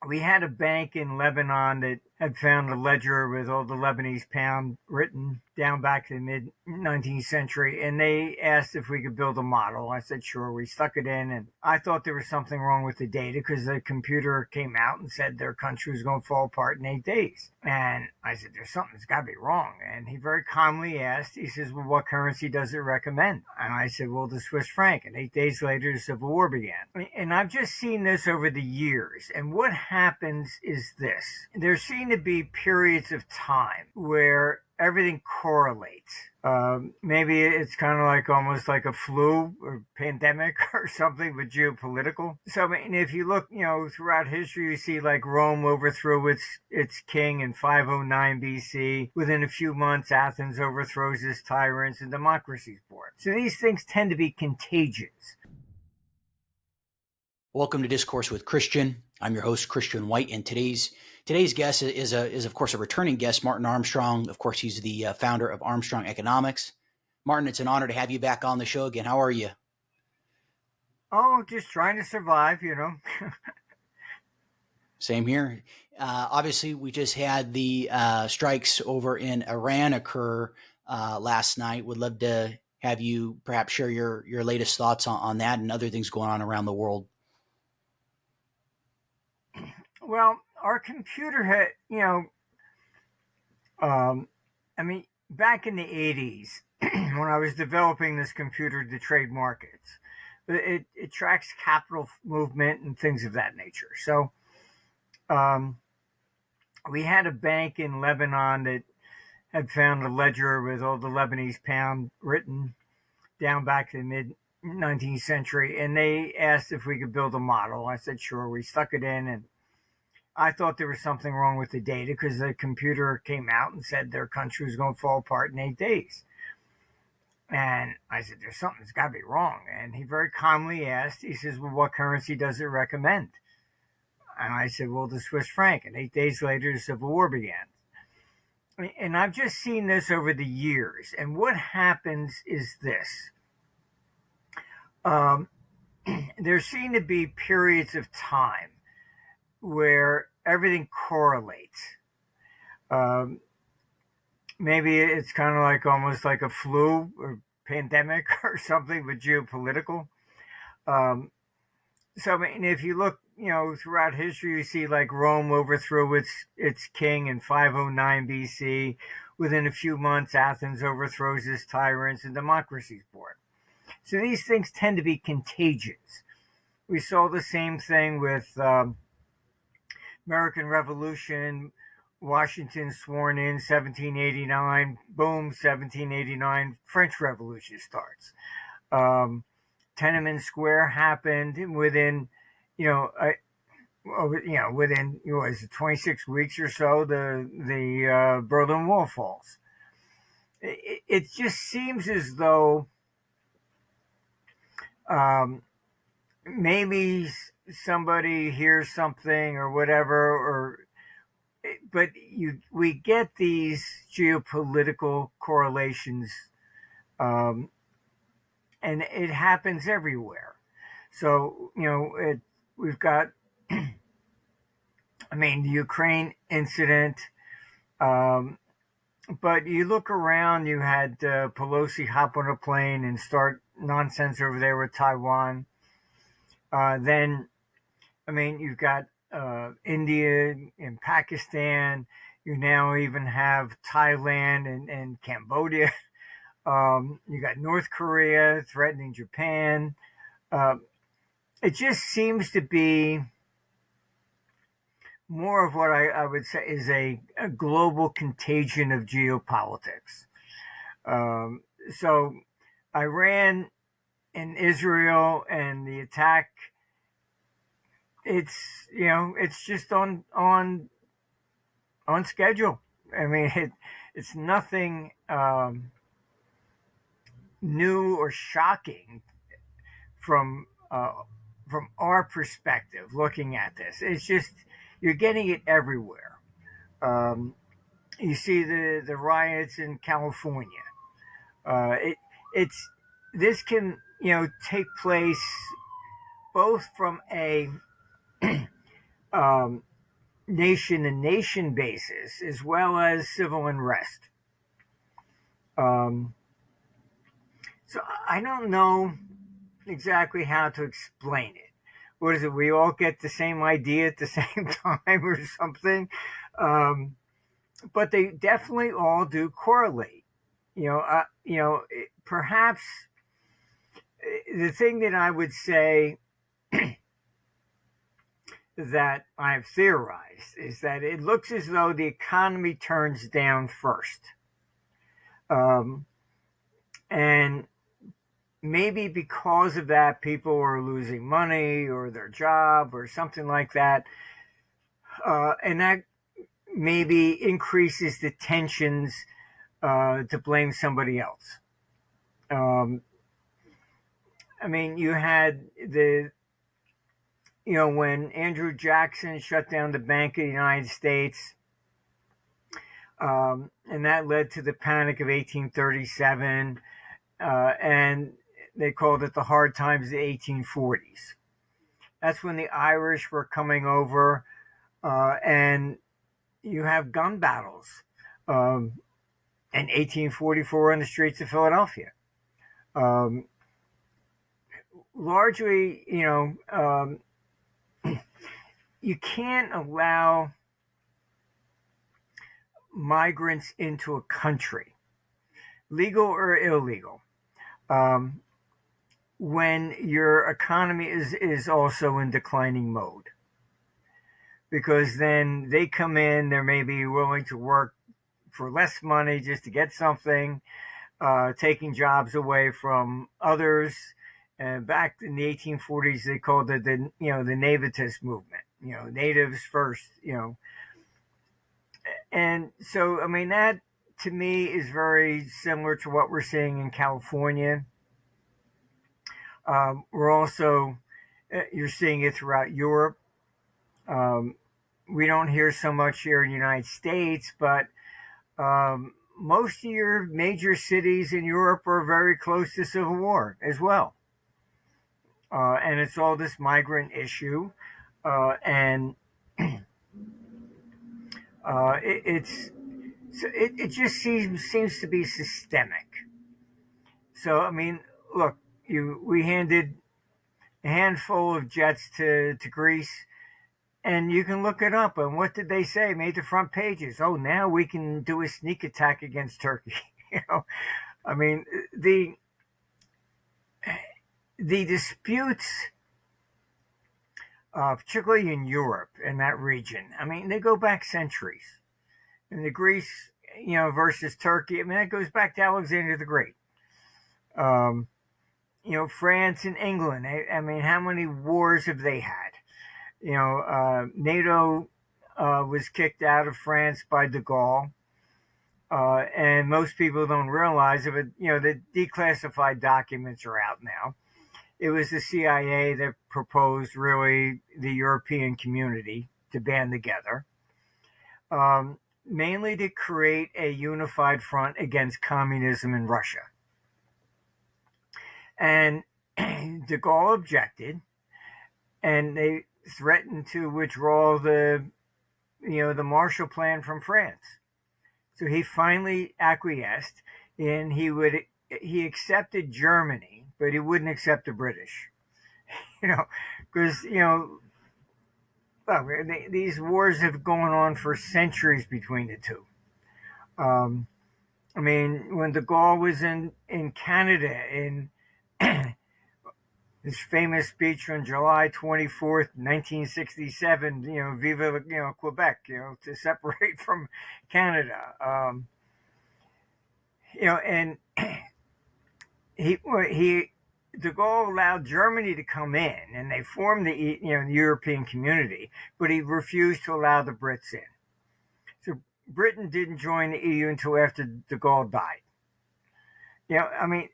we had a bank in Lebanon that had found a ledger with all the Lebanese pound written down back in the mid 19th century, and they asked if we could build a model. I said, sure. We stuck it in, and I thought there was something wrong with the data because the computer came out and said their country was going to fall apart in 8 days. And I said, there's something that's got to be wrong. And he very calmly asked, he says, well, what currency does it recommend? And I said, well, the Swiss franc. And 8 days later, the Civil War began. And I've just seen this over the years. And what happens is this. There seem to be periods of time where everything correlates. Maybe it's kind of like almost like a flu or pandemic or something with geopolitical. So, I mean, if you look, throughout history, you see like Rome overthrew its king in 509 BC. Within a few months, Athens overthrows its tyrants and democracy is born. So these things tend to be contagions. Welcome to Discourse with Christian. I'm your host, Christian White, and today's guest is of course a returning guest, Martin Armstrong. Of course, he's the founder of Armstrong Economics. Martin, it's an honor to have you back on the show again. How are you? Oh, just trying to survive, Same here. Obviously, we just had the strikes over in Iran occur last night. Would love to have you perhaps share your latest thoughts on that and other things going on around the world. Well, our computer had, back in the 80s, when I was developing this computer to trade markets, it tracks capital movement and things of that nature. So we had a bank in Lebanon that had found a ledger with all the Lebanese pound written down back in the mid 19th century, and they asked if we could build a model. I said, sure. We stuck it in, and I thought there was something wrong with the data because the computer came out and said their country was going to fall apart in 8 days. And I said, there's something that's got to be wrong. And he very calmly asked, he says, well, what currency does it recommend? And I said, well, the Swiss franc. And 8 days later, the Civil War began. And I've just seen this over the years. And what happens is this. There seem to be periods of time where everything correlates. Maybe it's kind of like almost like a flu or pandemic or something with geopolitical. So, I mean, if you look, throughout history, you see like Rome overthrew its king in 509 BC. Within a few months, Athens overthrows its tyrants and democracy is born. So these things tend to be contagions. We saw the same thing with American Revolution, Washington sworn in 1789, boom, 1789, French Revolution starts. Tiananmen Square happened within, within 26 weeks or so, the Berlin Wall falls. It just seems as though maybe somebody hears something or whatever, but we get these geopolitical correlations, and it happens everywhere. So we've got, the Ukraine incident, but you look around, you had Pelosi hop on a plane and start nonsense over there with Taiwan. Then, you've got India and Pakistan. You now even have Thailand and Cambodia. You got North Korea threatening Japan. It just seems to be more of what I would say is a global contagion of geopolitics. So Iran and Israel and the attack, it's just on schedule. It's nothing new or shocking from our perspective looking at this. It's just you're getting it everywhere. You see the riots in California. This can take place both from a nation-to-nation basis, as well as civil unrest. So I don't know exactly how to explain it. What is it? We all get the same idea at the same time or something? But they definitely all do correlate. Perhaps the thing that I would say that I've theorized is that it looks as though the economy turns down first. And maybe because of that, people are losing money or their job or something like that. And that maybe increases the tensions to blame somebody else. I mean, you had when Andrew Jackson shut down the Bank of the United States, and that led to the Panic of 1837, and they called it the hard times of the 1840s. That's when the Irish were coming over, and you have gun battles in 1844 on the streets of Philadelphia. Largely, you can't allow migrants into a country, legal or illegal, when your economy is also in declining mode. Because then they come in, they're maybe willing to work for less money just to get something, taking jobs away from others. And back in the 1840s, they called it the nativist movement. Natives first. And so I mean that to me is very similar to what we're seeing in California. We're also you're seeing it throughout Europe. We don't hear so much here in the United States, but most of your major cities in Europe are very close to civil war as well. And it's all this migrant issue. And it just seems to be systemic. So, I mean, look, we handed a handful of jets to Greece. And you can look it up. And what did they say? Made the front pages. Oh, now we can do a sneak attack against Turkey. I mean, the disputes, particularly in Europe and that region, I mean, they go back centuries. And the Greece, versus Turkey, I mean, that goes back to Alexander the Great. France and England. I mean, how many wars have they had? NATO was kicked out of France by de Gaulle. And most people don't realize it, but, the declassified documents are out now. It was the CIA that proposed really the European community to band together, mainly to create a unified front against communism in Russia. And de Gaulle objected, and they threatened to withdraw the Marshall Plan from France. So he finally acquiesced, and he accepted Germany, but he wouldn't accept the British. Because these wars have gone on for centuries between the two. I mean, when de Gaulle was in Canada in his famous speech on July 24th, 1967, Viva, Quebec, to separate from Canada. And de Gaulle allowed Germany to come in, and they formed the European community, but he refused to allow the Brits in. So Britain didn't join the EU until after de Gaulle died. I mean,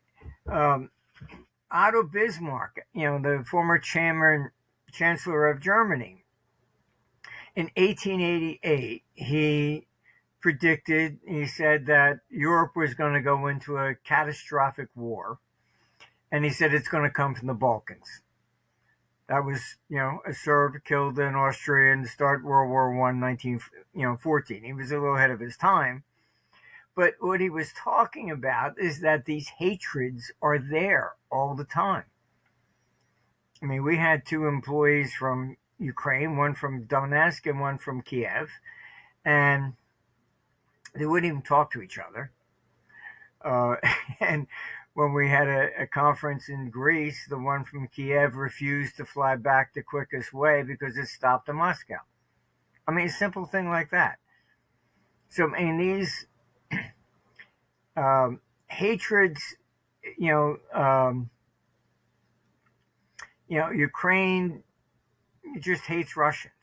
Otto Bismarck, the former chancellor of Germany, in 1888, he said that Europe was going to go into a catastrophic war. And he said it's going to come from the Balkans. That was, a Serb killed an Austrian to start World War One, 1914. He was a little ahead of his time. But what he was talking about is that these hatreds are there all the time. I mean, we had two employees from Ukraine, one from Donetsk and one from Kiev, and they wouldn't even talk to each other. And when we had a conference in Greece, the one from Kiev refused to fly back the quickest way because it stopped in Moscow. I mean, a simple thing like that. So, I mean, these hatreds, Ukraine just hates Russians.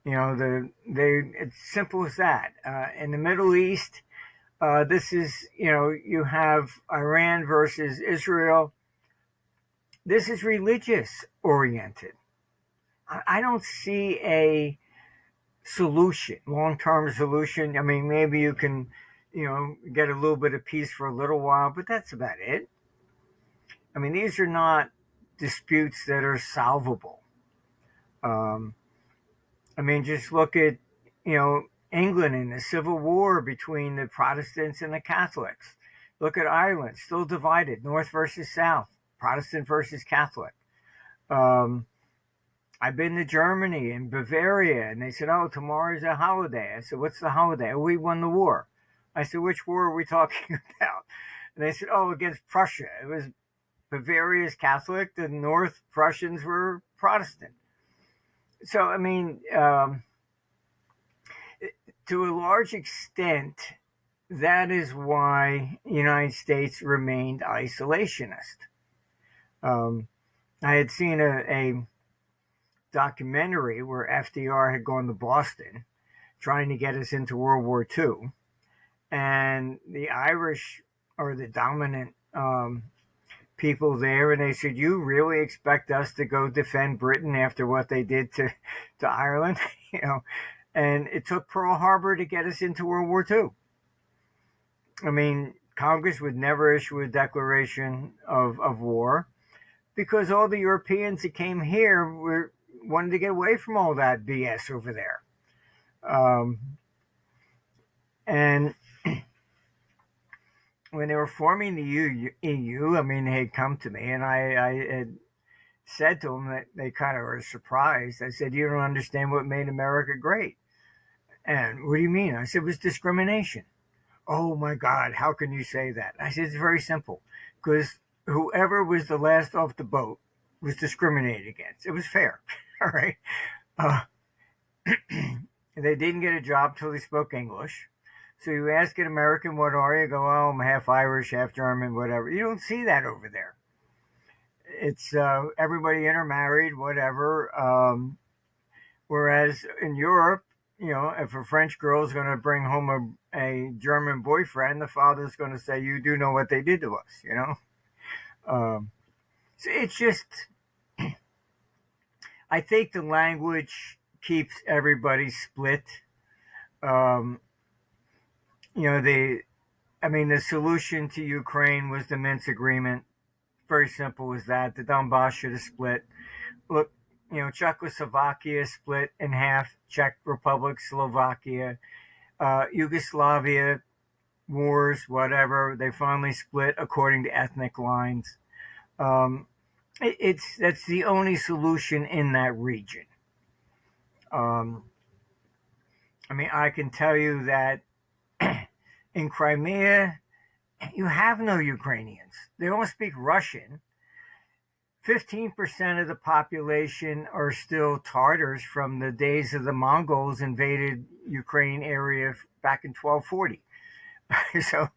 It's simple as that. In the Middle East, this is, you have Iran versus Israel. This is religious oriented. I don't see a solution, long-term solution. I mean, maybe you can, get a little bit of peace for a little while, but that's about it. I mean, these are not disputes that are solvable. I mean, just look at, England in the Civil War between the Protestants and the Catholics. Look at Ireland, still divided, North versus South, Protestant versus Catholic. I've been to Germany and Bavaria, and they said, oh, tomorrow's a holiday. I said, what's the holiday? Oh, we won the war. I said, which war are we talking about? And they said, oh, against Prussia. It was Bavaria's Catholic, the North Prussians were Protestant. So, I mean, to a large extent, that is why the United States remained isolationist. I had seen a documentary where FDR had gone to Boston trying to get us into World War II. And the Irish are the dominant people there. And they said, you really expect us to go defend Britain after what they did to Ireland? And it took Pearl Harbor to get us into World War II. I mean, Congress would never issue a declaration of war because all the Europeans that came here wanted to get away from all that BS over there. And when they were forming the EU, I mean, they had come to me and I had said to them that they kind of were surprised. I said, you don't understand what made America great. And what do you mean? I said, it was discrimination. Oh my God, how can you say that? I said, it's very simple. Because whoever was the last off the boat was discriminated against. It was fair. All right. They didn't get a job till they spoke English. So you ask an American, what are you? Go, oh, I'm half Irish, half German, whatever. You don't see that over there. It's everybody intermarried, whatever. Whereas in Europe, if a French girl is going to bring home a German boyfriend, the father's going to say, you do know what they did to us, So it's just, I think the language keeps everybody split. The solution to Ukraine was the Minsk agreement. Very simple as that. The Donbass should have split. Look, Czechoslovakia split in half. Czech Republic, Slovakia, Yugoslavia, wars, whatever. They finally split according to ethnic lines. That's the only solution in that region. I can tell you that in Crimea, you have no Ukrainians. They all speak Russian. 15% of the population are still Tatars from the days of the Mongols invaded Ukraine area back in 1240. So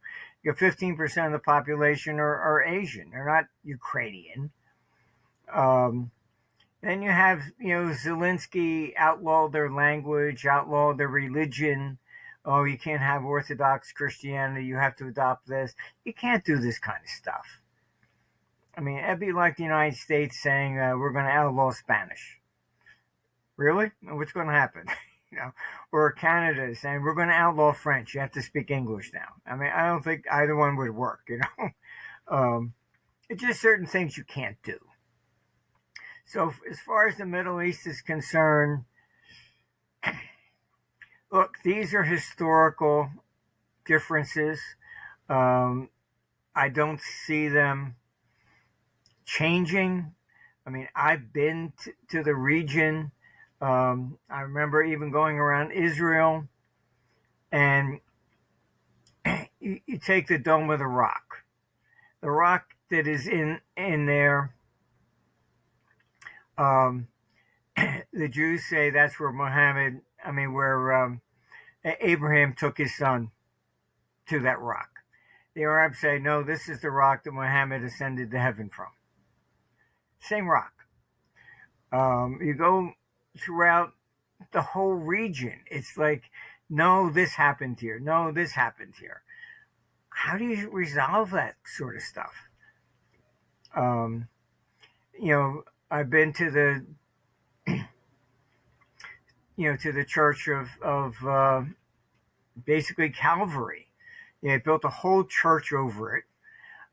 you have 15% of the population are Asian. They're not Ukrainian. Then you have, Zelensky outlawed their language, outlawed their religion. Oh, you can't have Orthodox Christianity. You have to adopt this. You can't do this kind of stuff. It'd be like the United States saying we're going to outlaw Spanish. Really? What's going to happen? Or Canada saying we're going to outlaw French. You have to speak English now. I don't think either one would work. It's just certain things you can't do. So as far as the Middle East is concerned, look, these are historical differences. I don't see them changing. I mean, I've been to the region. I remember even going around Israel, and you take the Dome of the Rock. The rock that is in there, the Jews say that's where where Abraham took his son to that rock. The Arabs say, no, this is the rock that Muhammad ascended to heaven from. Same rock. You go throughout the whole region. It's like, no, this happened here. No, this happened here. How do you resolve that sort of stuff? I've been to the, to the church of basically Calvary. They built a whole church over it.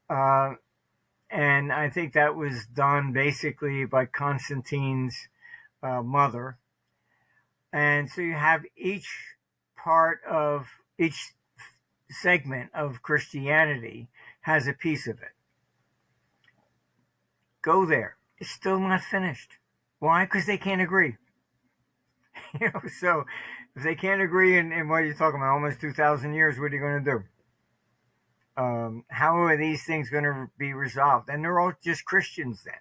And I think that was done basically by Constantine's mother. And so you have each segment of Christianity has a piece of it. Go there. It's still not finished. Why? Because they can't agree. So if they can't agree in what you're talking about, almost 2,000 years, what are you going to do? How are these things going to be resolved? And they're all just Christians then,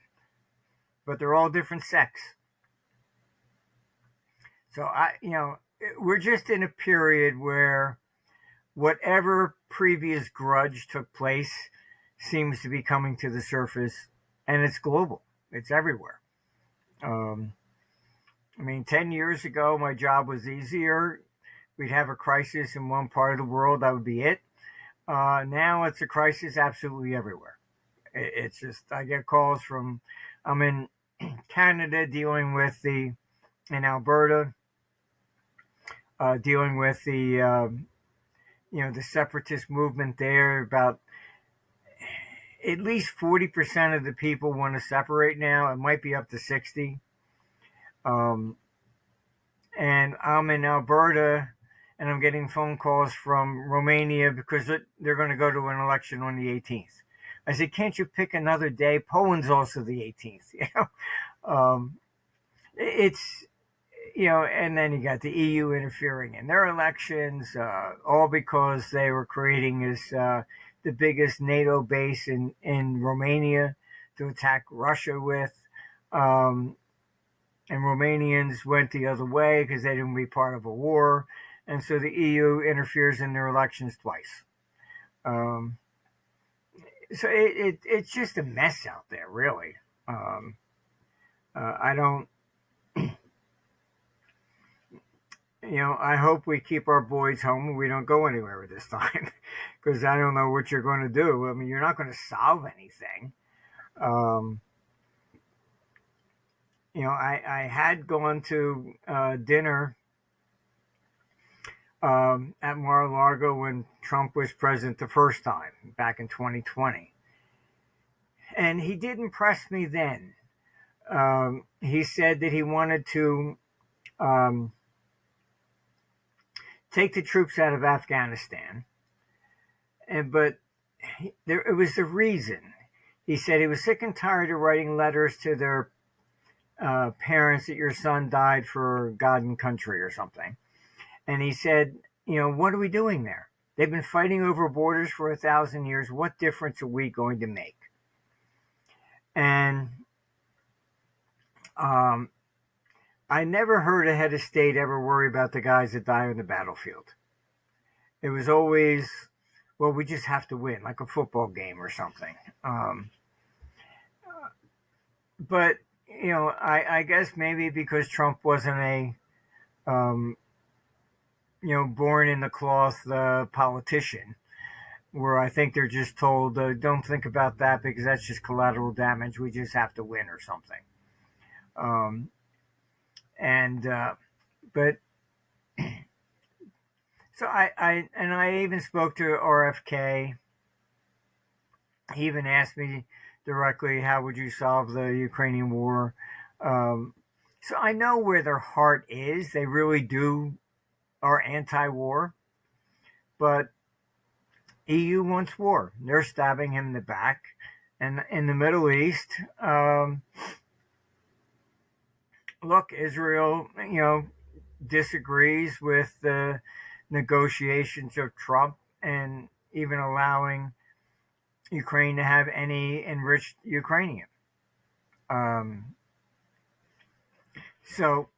but they're all different sects. So we're just in a period where whatever previous grudge took place seems to be coming to the surface, and it's global. It's everywhere. 10 years ago, my job was easier. We'd have a crisis in one part of the world. That would be it. Now it's a crisis absolutely everywhere. It's just, I get calls I'm in Canada in Alberta, dealing with the separatist movement there. About at least 40% of the people want to separate now. It might be up to 60. And I'm in Alberta, and I'm getting phone calls from Romania because they're going to go to an election on the 18th. I said, can't you pick another day? Poland's also the 18th. It's, and then you got the EU interfering in their elections, all because they were creating the biggest NATO base in Romania to attack Russia with. And Romanians went the other way because they didn't be part of a war. And so the EU interferes in their elections twice. So it's just a mess out there, really. I don't, I hope we keep our boys home and we don't go anywhere this time because I don't know what you're going to do. I mean, you're not going to solve anything. I had gone to dinner at Mar-a-Lago when Trump was president the first time back in 2020. And he did impress me then. He said that he wanted to take the troops out of Afghanistan. But it was the reason. He said he was sick and tired of writing letters to their parents that your son died for God and country or something. And he said, what are we doing there? They've been fighting over borders for 1,000 years. What difference are we going to make? And I never heard a head of state ever worry about the guys that die on the battlefield. It was always, well, we just have to win, like a football game or something. But, I guess maybe because Trump wasn't born in the cloth politician, where I think they're just told, don't think about that because that's just collateral damage. We just have to win or something. But so I even spoke to RFK. He even asked me directly, how would you solve the Ukrainian war? So I know where their heart is. They really are anti-war, but EU wants war. They're stabbing him in the back. And in the Middle East, look, Israel, disagrees with the negotiations of Trump and even allowing Ukraine to have any enriched Ukrainian. So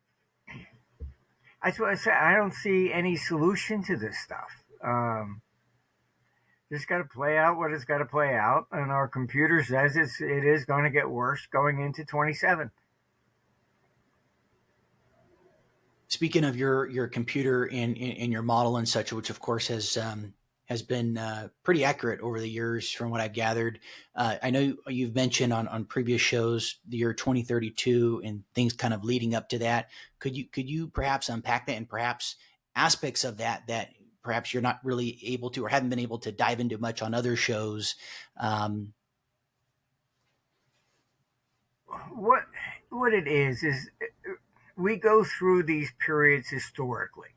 that's what I said. I don't see any solution to this stuff. Just got to play out what it's got to play out, and our computer says it is going to get worse going into 27. Speaking of your computer and your model and such, which of course has been pretty accurate over the years from what I've gathered. I know you've mentioned on previous shows the year 2032 and things kind of leading up to that. Could you perhaps unpack that and perhaps aspects of that perhaps you're not really able to or haven't been able to dive into much on other shows? What it is we go through these periods historically.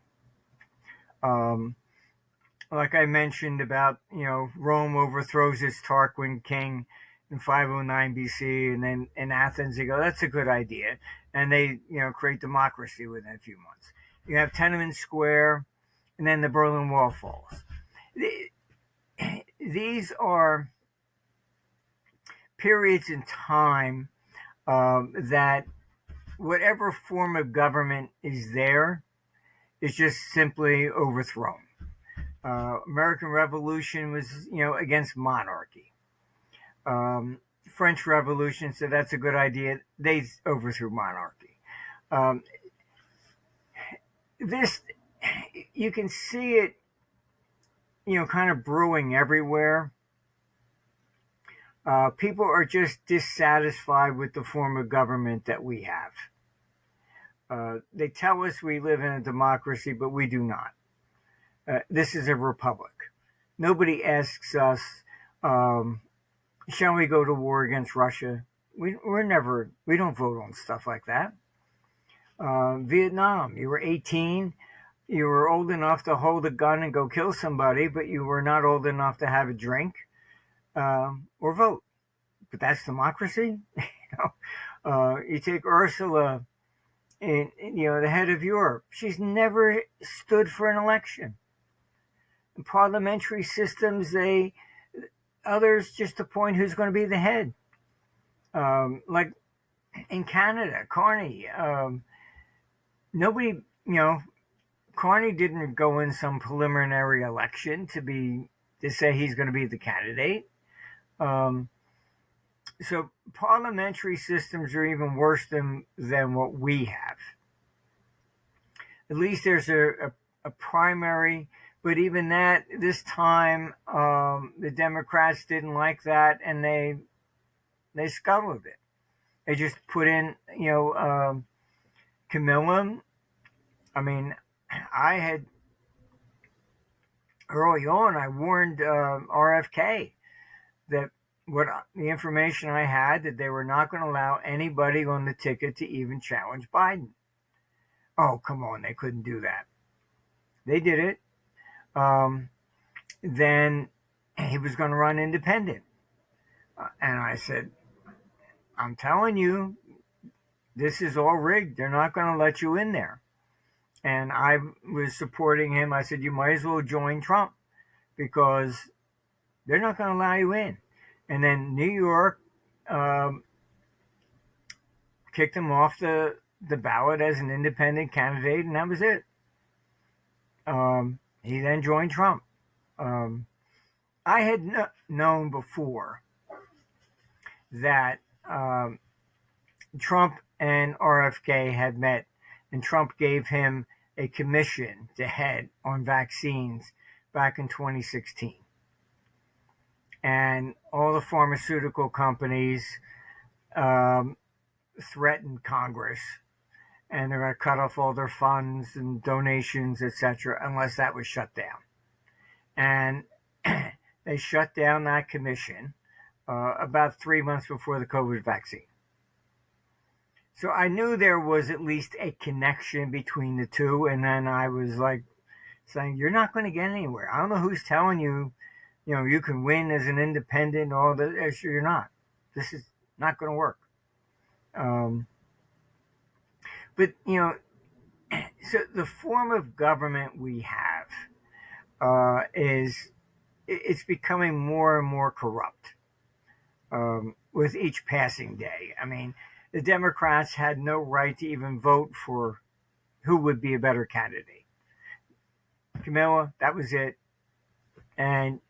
Like I mentioned about, Rome overthrows its Tarquin king in 509 BC, and then in Athens they go, that's a good idea, and they, create democracy within a few months. You have Tiananmen Square, and then the Berlin Wall falls. These are periods in time that whatever form of government is there is just simply overthrown. American Revolution was, against monarchy. French Revolution said that's a good idea. They overthrew monarchy. This, you can see it, kind of brewing everywhere. People are just dissatisfied with the form of government that we have. They tell us we live in a democracy, but we do not. This is a republic. Nobody asks us, shall we go to war against Russia? We don't vote on stuff like that. Vietnam, you were 18, you were old enough to hold a gun and go kill somebody, but you were not old enough to have a drink or vote. But that's democracy. You take Ursula, the head of Europe. She's never stood for an election. In parliamentary systems, others just appoint who's going to be the head. Like in Canada, Carney, nobody, Carney didn't go in some preliminary election to say he's going to be the candidate. So parliamentary systems are even worse than what we have. At least there's a primary, but even that, this time, the Democrats didn't like that, and they scuttled it. They just put in, Camilla. I mean, I had early on, I warned RFK that the information I had, that they were not going to allow anybody on the ticket to even challenge Biden. Oh, come on, they couldn't do that. They did it. Then he was going to run independent. And I said, I'm telling you, this is all rigged. They're not going to let you in there. And I was supporting him. I said, you might as well join Trump because they're not going to allow you in. And then New York kicked him off the ballot as an independent candidate, and that was it. He then joined Trump. I had known before that Trump and RFK had met, and Trump gave him a commission to head on vaccines back in 2016. And all the pharmaceutical companies threatened Congress, and they're going to cut off all their funds and donations, etc., unless that was shut down. And they shut down that commission about 3 months before the COVID vaccine. So I knew there was at least a connection between the two, and then I was like saying, "You're not going to get anywhere. I don't know who's telling you, you can win as an independent and all that. You're not. This is not going to work." Um, but so the form of government we have is it's becoming more and more corrupt with each passing day. I mean, the Democrats had no right to even vote for who would be a better candidate. Camilla, that was it. And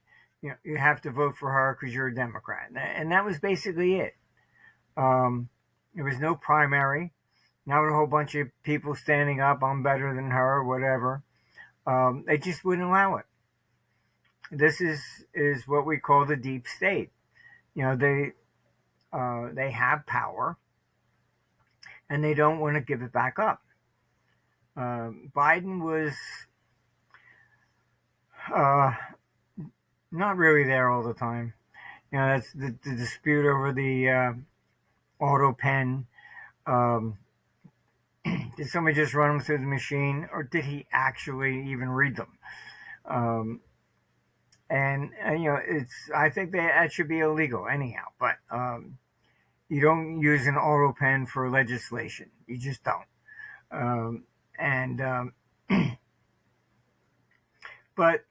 you have to vote for her because you're a Democrat. And that was basically it. There was no primary. Not a whole bunch of people standing up, I'm better than her, or whatever. They just wouldn't allow it. This is what we call the deep state. They have power, and they don't want to give it back up. Biden was not really there all the time. That's the dispute over the auto pen. Did somebody just run them through the machine, or did he actually even read them? I think that should be illegal anyhow. But you don't use an auto pen for legislation. You just don't. But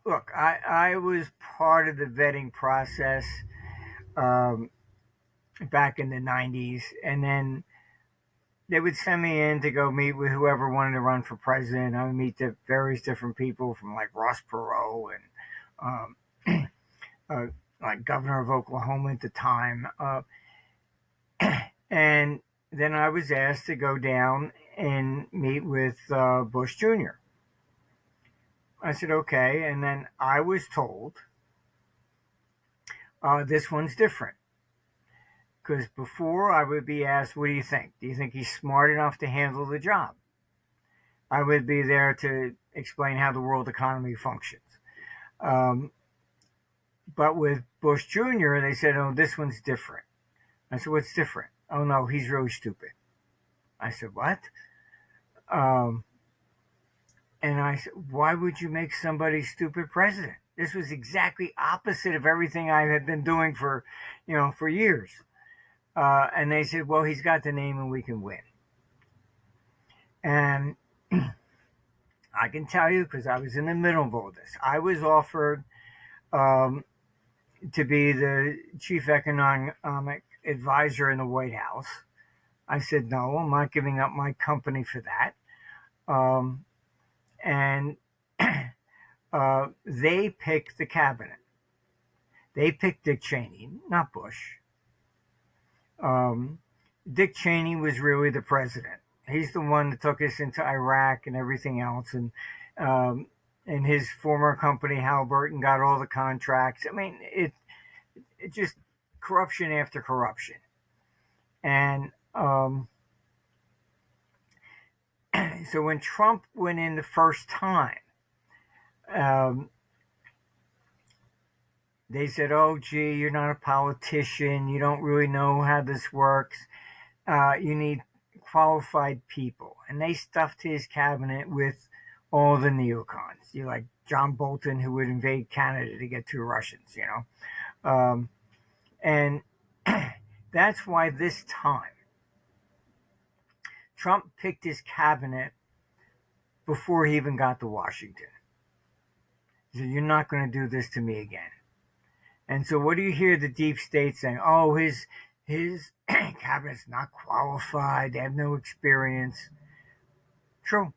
look, I was part of the vetting process back in the 90s, and then they would send me in to go meet with whoever wanted to run for president. I would meet the various different people from like Ross Perot and like governor of Oklahoma at the time. And then I was asked to go down and meet with Bush Jr. I said, okay. And then I was told, this one's different. Because before I would be asked, what do you think? Do you think he's smart enough to handle the job? I would be there to explain how the world economy functions. But with Bush Jr., they said, oh, this one's different. I said, what's different? Oh, no, he's really stupid. I said, what? And I said, why would you make somebody stupid president? This was exactly opposite of everything I had been doing for years. And they said, well, he's got the name and we can win. And I can tell you, because I was in the middle of all this, I was offered to be the chief economic advisor in the White House. I said, no, I'm not giving up my company for that. And they picked the cabinet. They picked Dick Cheney, not Bush. Dick Cheney was really the president. He's the one that took us into Iraq and everything else. And his former company, Halliburton, got all the contracts. I mean, it just corruption after corruption. And so when Trump went in the first time, they said, oh, gee, you're not a politician. You don't really know how this works. You need qualified people. And they stuffed his cabinet with all the neocons. You like John Bolton, who would invade Canada to get to Russians, And that's why this time Trump picked his cabinet before he even got to Washington. He said, you're not going to do this to me again. And so what do you hear the deep state saying? Oh, his cabinet's not qualified. They have no experience. True.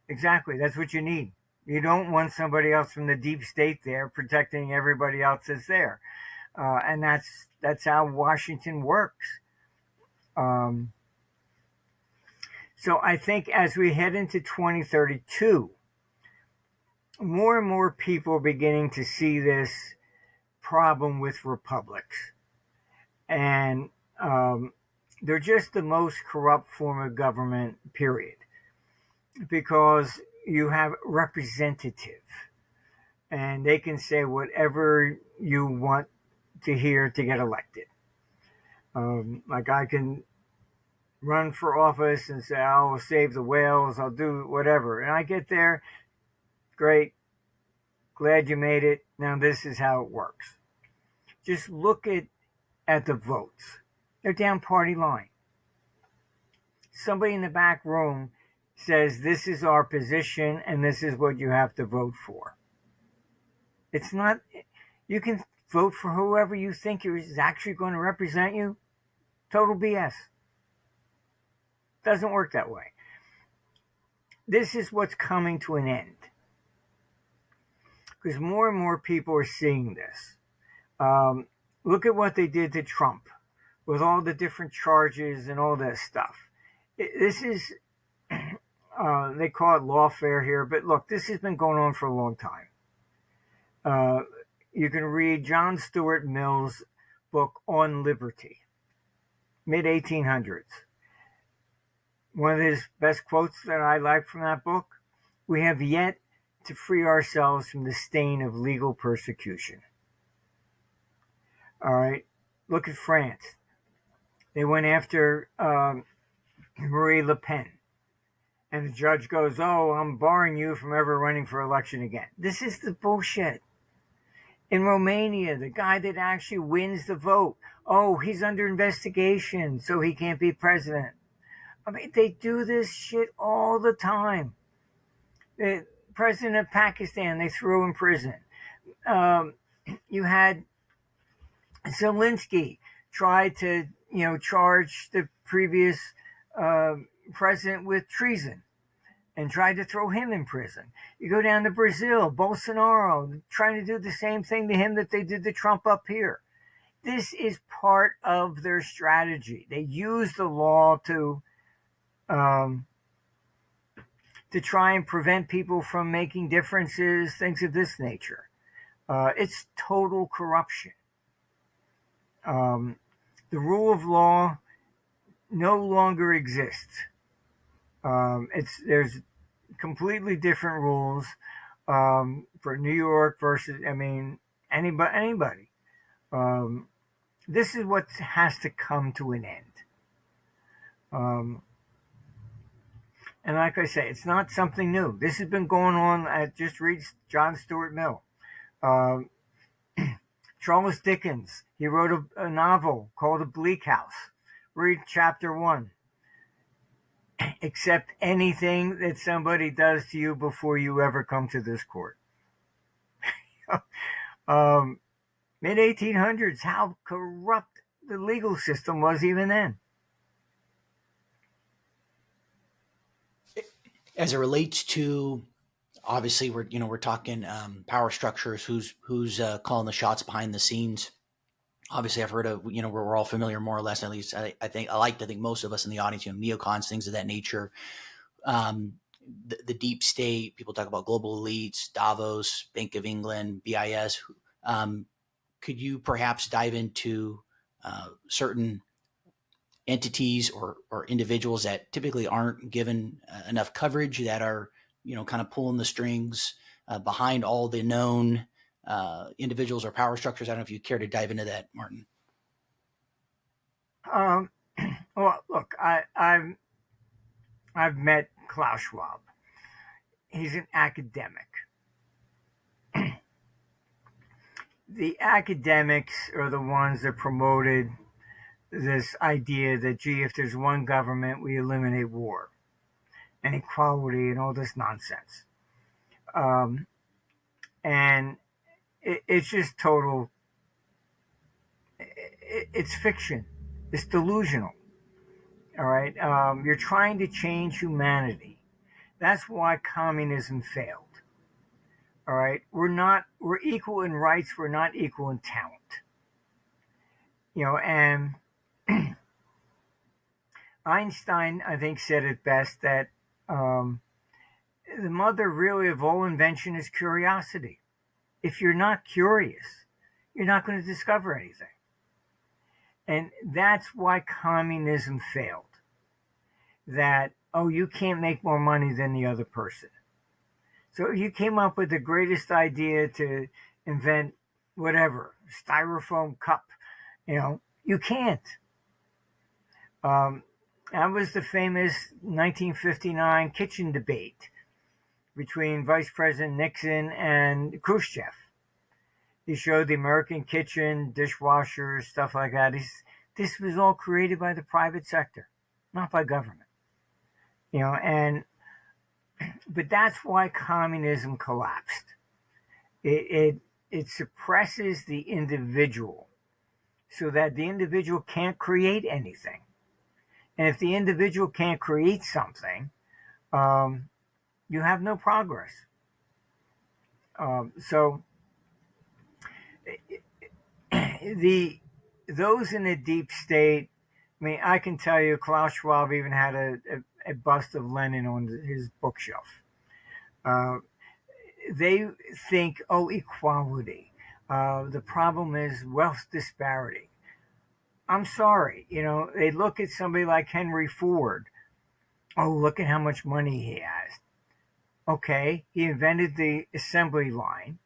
Exactly. That's what you need. You don't want somebody else from the deep state there protecting everybody else that's there. And that's how Washington works. So I think as we head into 2032, more and more people are beginning to see this problem with republics. And they're just the most corrupt form of government, period. Because you have representative, and they can say whatever you want to hear to get elected. Like I can run for office and say, I'll save the whales, I'll do whatever. And I get there, great, glad you made it. Now this is how it works. Just look at the votes. They're down party line. Somebody in the back room says, this is our position and this is what you have to vote for. It's not, you can vote for whoever you think is actually going to represent you. Total BS. Doesn't work that way. This is what's coming to an end. Because more and more people are seeing this. Look at what they did to Trump with all the different charges and all this stuff. This is, they call it lawfare here, but look, this has been going on for a long time. You can read John Stuart Mill's book On Liberty, mid-1800s. One of his best quotes that I like from that book, we have yet to free ourselves from the stain of legal persecution. All right, look at France. They went after Marie Le Pen. And the judge goes, oh, I'm barring you from ever running for election again. This is the bullshit. In Romania, the guy that actually wins the vote, oh, he's under investigation, so he can't be president. I mean, they do this shit all the time. The president of Pakistan, they threw in prison. You had Zelensky try to, charge the previous president with treason and tried to throw him in prison. You go down to Brazil, Bolsonaro trying to do the same thing to him that they did to Trump up here. This is part of their strategy. They use the law to try and prevent people from making differences, things of this nature. It's total corruption. The rule of law no longer exists. There's completely different rules for New York versus, anybody. This is what has to come to an end. And like I say, it's not something new. This has been going on. Just read John Stuart Mill. Charles Dickens, he wrote a novel called A Bleak House. Read chapter 1. Accept anything that somebody does to you before you ever come to this court. Mid-1800s, how corrupt the legal system was even then. As it relates to, obviously, we're talking power structures. Who's calling the shots behind the scenes? Obviously, I've heard of, we're all familiar more or less, at least I like to think most of us in the audience, neocons, things of that nature. The deep state, people talk about global elites, Davos, Bank of England, BIS. Could you perhaps dive into certain entities or individuals that typically aren't given enough coverage, that are, kind of pulling the strings behind all the known individuals or power structures? I don't know if you care to dive into that, Martin. Well, look, I've met Klaus Schwab. He's an academic. The academics are the ones that promoted this idea that, gee, if there's one government, we eliminate war and equality and all this nonsense. And it's just total, it's fiction. It's delusional. All right. You're trying to change humanity. That's why communism failed. All right. We're equal in rights. We're not equal in talent. And Einstein, I think, said it best that the mother really of all invention is curiosity. If you're not curious, you're not going to discover anything. And that's why communism failed. That, you can't make more money than the other person. So you came up with the greatest idea to invent whatever, styrofoam cup. You can't. That was the famous 1959 kitchen debate between Vice President Nixon and Khrushchev. He showed the American kitchen, dishwashers, stuff like that. This was all created by the private sector, not by government. But that's why communism collapsed. It suppresses the individual so that the individual can't create anything. And if the individual can't create something, you have no progress. So those in the deep state, I mean, I can tell you, Klaus Schwab even had a bust of Lenin on his bookshelf. They think, equality. The problem is wealth disparity. I'm sorry, they look at somebody like Henry Ford. Oh, look at how much money he has. Okay, he invented the assembly line.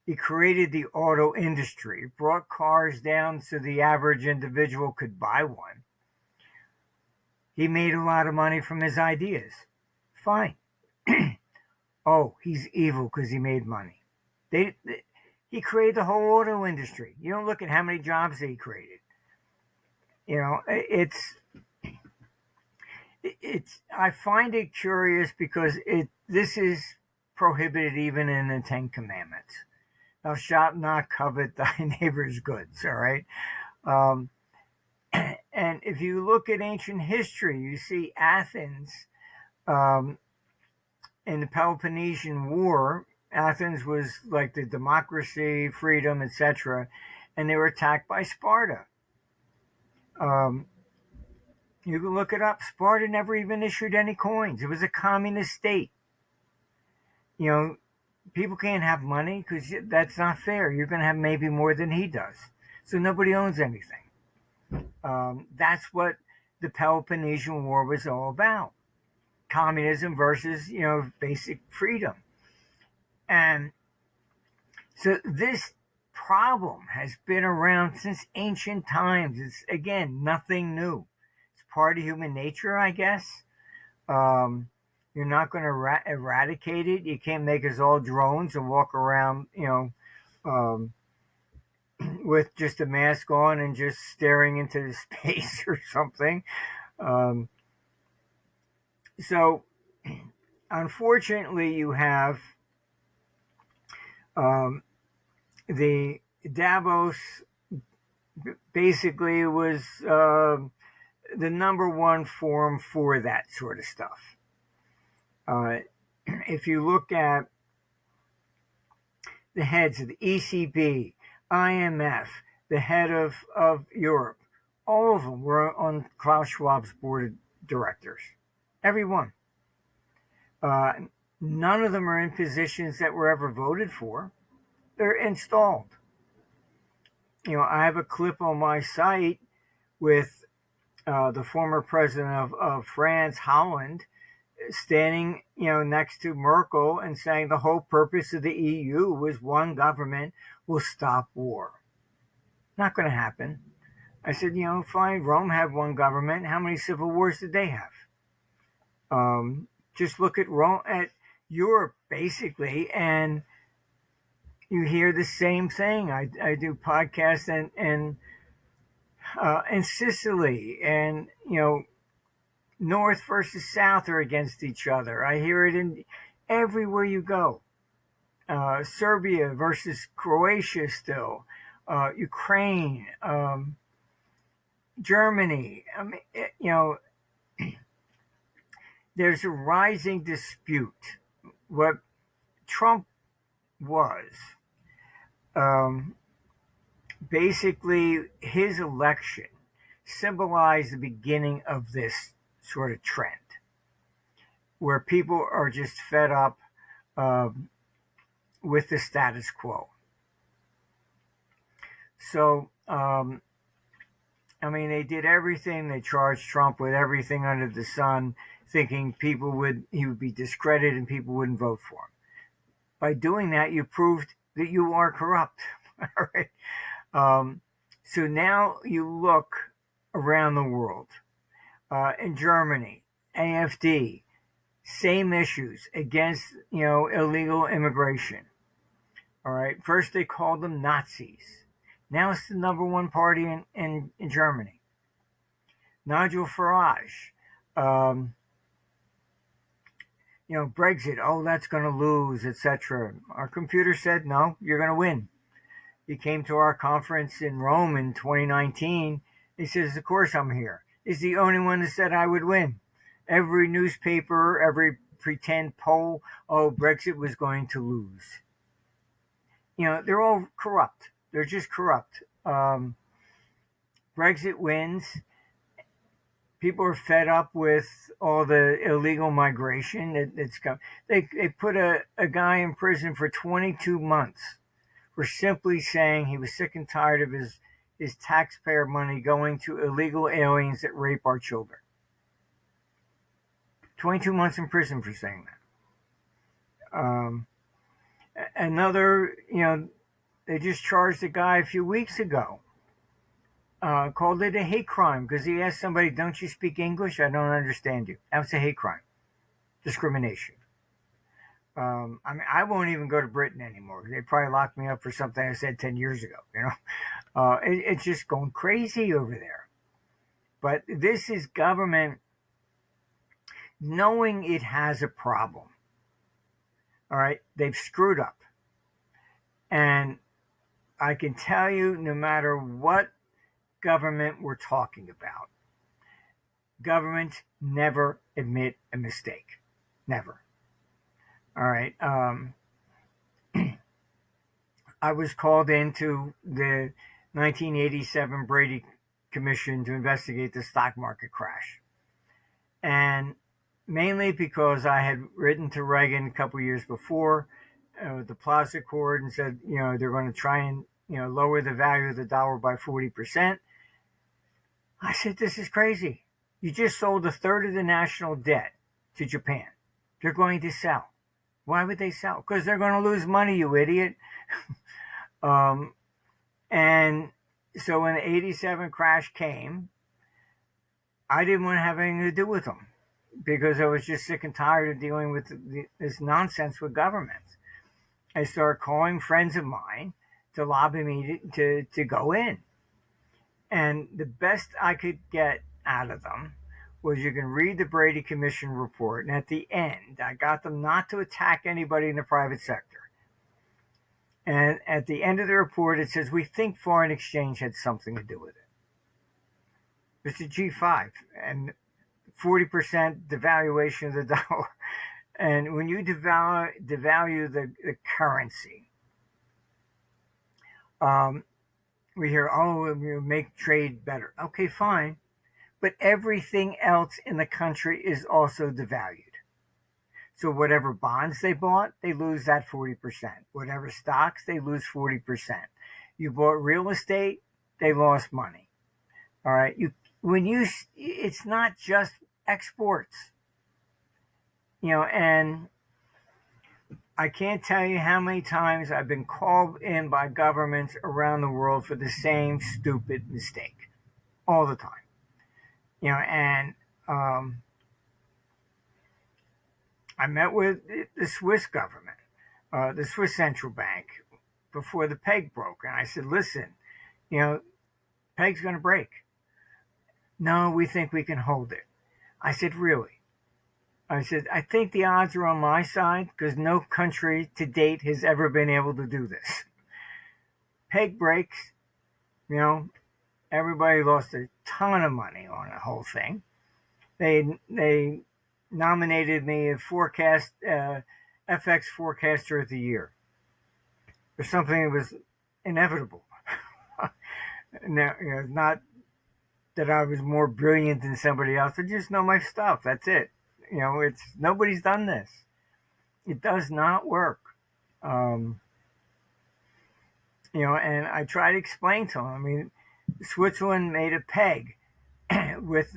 He created the auto industry, brought cars down so the average individual could buy one. He made a lot of money from his ideas. Fine. Oh, he's evil because he made money. He created the whole auto industry. You don't look at how many jobs he created. I find it curious because this is prohibited even in the Ten Commandments. Thou shalt not covet thy neighbor's goods, all right? And if you look at ancient history, you see Athens in the Peloponnesian War. Athens was like the democracy, freedom, etc., and they were attacked by Sparta. You can look it up. Sparta never even issued any coins. It was a communist state. People can't have money because that's not fair. You're going to have maybe more than he does. So nobody owns anything. That's what the Peloponnesian War was all about. Communism versus, basic freedom. And so this problem has been around since ancient times. It's, again, nothing new. It's part of human nature, I guess. You're not going to eradicate it. You can't make us all drones and walk around, with just a mask on and just staring into space or something. So, unfortunately, you have the Davos basically was the number one forum for that sort of stuff. If you look at the heads of the ECB, IMF, the head of Europe, all of them were on Klaus Schwab's board of directors. Every one. None of them are in positions that were ever voted for. They're installed. I have a clip on my site with the former president of France, Holland, standing, next to Merkel and saying the whole purpose of the EU was one government will stop war. Not going to happen. I said, fine, Rome had one government. How many civil wars did they have? Just look at Rome, at Europe, basically, and you hear the same thing. I do podcasts in Sicily, and, North versus South are against each other. I hear it in everywhere you go. Serbia versus Croatia still. Ukraine, Germany. I mean, there's a rising dispute. What Trump was, basically his election symbolized the beginning of this sort of trend where people are just fed up with the status quo. So, they did everything. They charged Trump with everything under the sun, thinking he would be discredited and people wouldn't vote for him. By doing that, you proved that you are corrupt. All right. So now you look around the world. In Germany, AfD, same issues against, illegal immigration. All right. First they called them Nazis. Now it's the number one party in Germany. Nigel Farage, Brexit, oh, that's going to lose, etc. Our computer said, no, you're going to win. He came to our conference in Rome in 2019. He says, of course I'm here. He's the only one that said I would win. Every newspaper, every pretend poll, oh, Brexit was going to lose. They're all corrupt. They're just corrupt. Brexit wins. People are fed up with all the illegal migration. They put a guy in prison for 22 months for simply saying he was sick and tired of his taxpayer money going to illegal aliens that rape our children. 22 months in prison for saying that. Another, they just charged a guy a few weeks ago. Called it a hate crime because he asked somebody, don't you speak English? I don't understand you. That's a hate crime. Discrimination. I won't even go to Britain anymore. They probably locked me up for something I said 10 years ago, It's just going crazy over there. But this is government knowing it has a problem. All right? They've screwed up. And I can tell you, no matter what government we're talking about, governments never admit a mistake. Never. All right. I was called into the 1987 Brady Commission to investigate the stock market crash. And mainly because I had written to Reagan a couple years before the Plaza Accord and said, they're going to try and, lower the value of the dollar by 40%. I said, this is crazy. You just sold a third of the national debt to Japan. They're going to sell. Why would they sell? Because they're going to lose money, you idiot. And so when the 87 crash came, I didn't want to have anything to do with them because I was just sick and tired of dealing with this nonsense with governments. I started calling friends of mine to lobby me to go in. And the best I could get out of them was you can read the Brady Commission report. And at the end, I got them not to attack anybody in the private sector. And at the end of the report, it says, we think foreign exchange had something to do with it. It's a G5 and 40% devaluation of the dollar. And when you devalue the currency, we hear, oh, we'll make trade better. Okay, fine. But everything else in the country is also devalued. So whatever bonds they bought, they lose that 40%. Whatever stocks, they lose 40%. You bought real estate, they lost money. All right. It's not just exports, and I can't tell you how many times I've been called in by governments around the world for the same stupid mistake all the time. And I met with the Swiss government, the Swiss central bank, before the peg broke. And I said, listen, peg's going to break. No, we think we can hold it. I said, really? I said, I think the odds are on my side because no country to date has ever been able to do this. Peg breaks, everybody lost a ton of money on the whole thing. They nominated me as FX forecaster of the year for something that was inevitable. Now, not that I was more brilliant than somebody else. I just know my stuff. That's it. It's nobody's done this. It does not work. And I try to explain to them. Switzerland made a peg with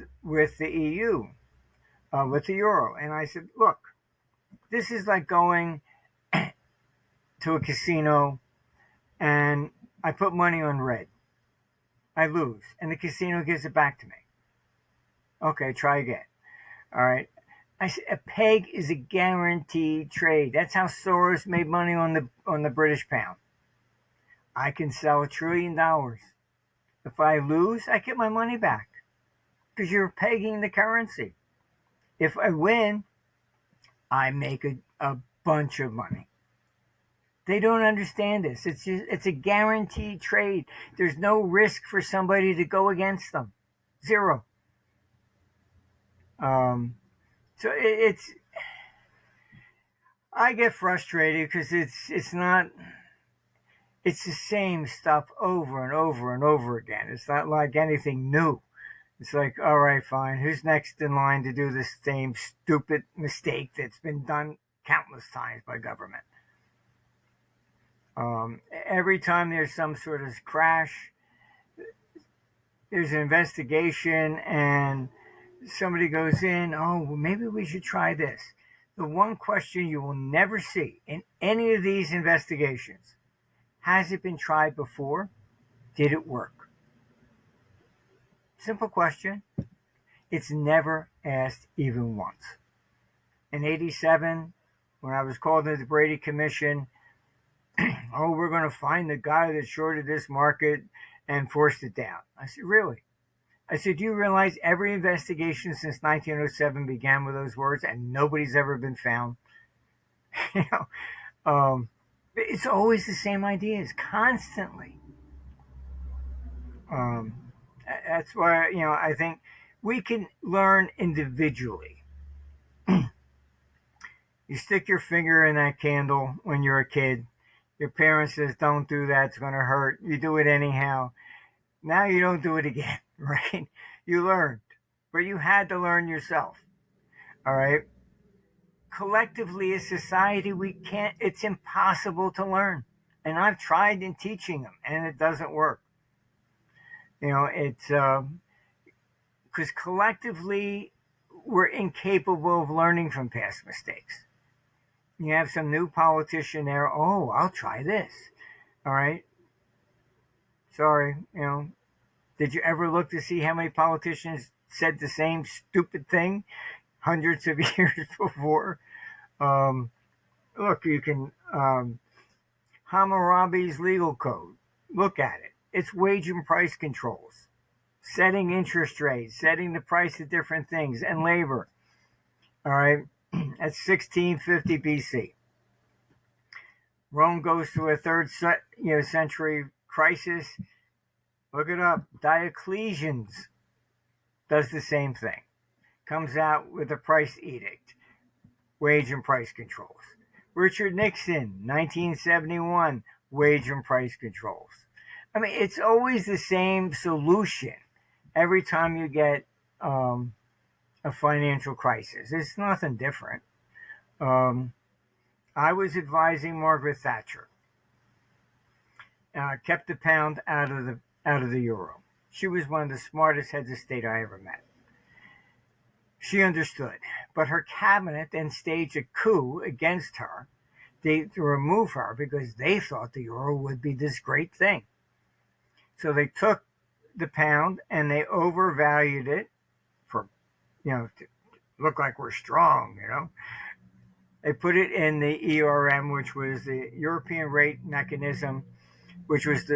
the EU, with the euro, and I said, look, this is like going to a casino, and I put money on red. I lose, and the casino gives it back to me. Okay, try again. All right. I said a peg is a guaranteed trade. That's how Soros made money on the British pound. I can sell $1 trillion. If I lose, I get my money back because you're pegging the currency. If I win, I make a bunch of money. They don't understand this. It's a guaranteed trade. There's no risk for somebody to go against them. Zero. So I get frustrated because it's not, it's the same stuff over and over and over again. It's not like anything new. It's like, all right, fine. Who's next in line to do this same stupid mistake that's been done countless times by government? Every time there's some sort of crash, there's an investigation and somebody goes in, oh, well, maybe we should try this. The one question you will never see in any of these investigations, has it been tried before? Did it work? Simple question. It's never asked even once. In 87, when I was called into the Brady Commission, oh, we're going to find the guy that shorted this market and forced it down. I said, really? I said, do you realize every investigation since 1907 began with those words and nobody's ever been found? It's always the same ideas, constantly. That's why, I think we can learn individually. You stick your finger in that candle when you're a kid. Your parent says, don't do that, it's going to hurt. You do it anyhow. Now you don't do it again, right? You learned, but you had to learn yourself. All right. Collectively as society, it's impossible to learn. And I've tried in teaching them and it doesn't work. It's because collectively we're incapable of learning from past mistakes. You have some new politician there. Oh, I'll try this. All right. Sorry. Did you ever look to see how many politicians said the same stupid thing hundreds of years before? Look, you can, Hammurabi's legal code. Look at it. It's wage and price controls, setting interest rates, setting the price of different things, and labor. All right. That's 1650 BC. Rome goes through a third century crisis. Look it up. Diocletian's does the same thing. Comes out with a price edict, wage and price controls. Richard Nixon, 1971, wage and price controls. I mean, it's always the same solution every time you get a financial crisis. It's nothing different. I was advising Margaret Thatcher. Kept the pound out of the euro. She was one of the smartest heads of state I ever met. She understood, but her cabinet then staged a coup against her to remove her because they thought the euro would be this great thing. So they took the pound and they overvalued it for, to look like we're strong, They put it in the ERM, which was the European Rate Mechanism, which was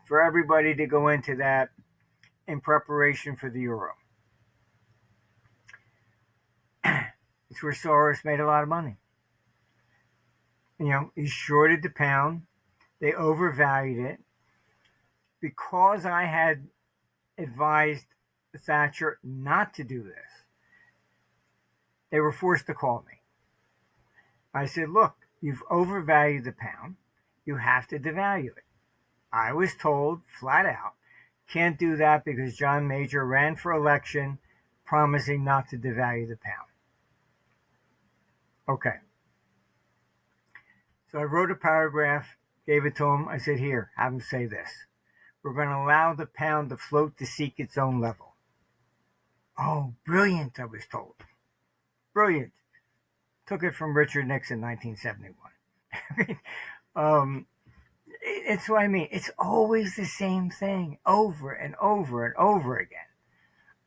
for everybody to go into that in preparation for the euro. It's where Soros made a lot of money. He shorted the pound. They overvalued it. Because I had advised Thatcher not to do this, they were forced to call me. I said, look, you've overvalued the pound. You have to devalue it. I was told flat out, can't do that because John Major ran for election promising not to devalue the pound. Okay. So I wrote a paragraph, gave it to him. I said, here, have him say this. We're going to allow the pound to float to seek its own level. Oh, brilliant, I was told. Brilliant. Took it from Richard Nixon, 1971. It's what I mean. It's always the same thing over and over and over again.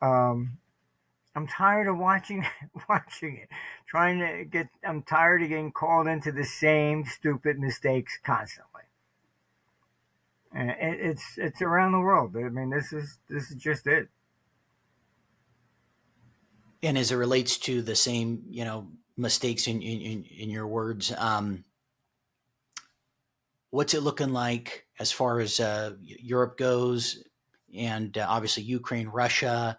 I'm tired of watching it. I'm tired of getting called into the same stupid mistakes constantly. And it's around the world. I mean, this is just it. And as it relates to the same, mistakes in your words, what's it looking like as far as Europe goes, and obviously Ukraine, Russia,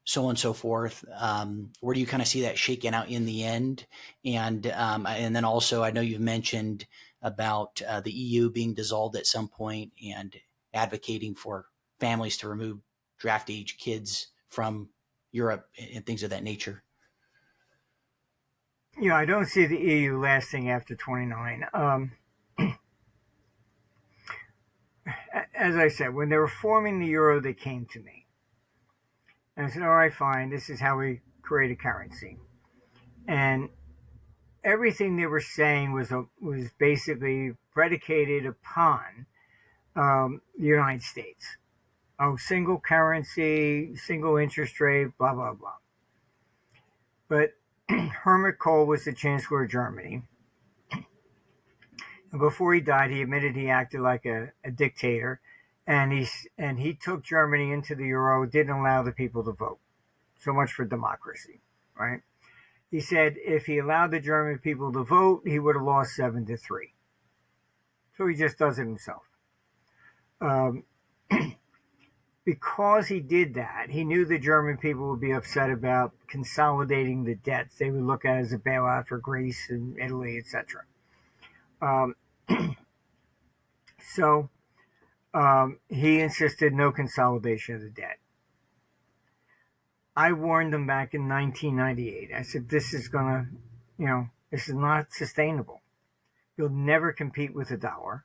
so on and so forth? Where do you kind of see that shaking out in the end? And then also, I know you've mentioned about the EU being dissolved at some point and advocating for families to remove draft age kids from Europe and things of that nature. I don't see the EU lasting after 29. As I said, when they were forming the euro, they came to me. And I said, all right, fine, this is how we create a currency. And everything they were saying was basically predicated upon the United States. Oh, single currency, single interest rate, blah, blah, blah. But Helmut Kohl was the Chancellor of Germany. And before he died, he admitted he acted like a dictator. And he took Germany into the euro, didn't allow the people to vote. So much for democracy, right? He said if he allowed the German people to vote, he would have lost 7-3. So he just does it himself. Because he did that, he knew the German people would be upset about consolidating the debts. They would look at it as a bailout for Greece and Italy, etc. So he insisted no consolidation of the debt. I warned them back in 1998. I said, this is this is not sustainable. You'll never compete with the dollar.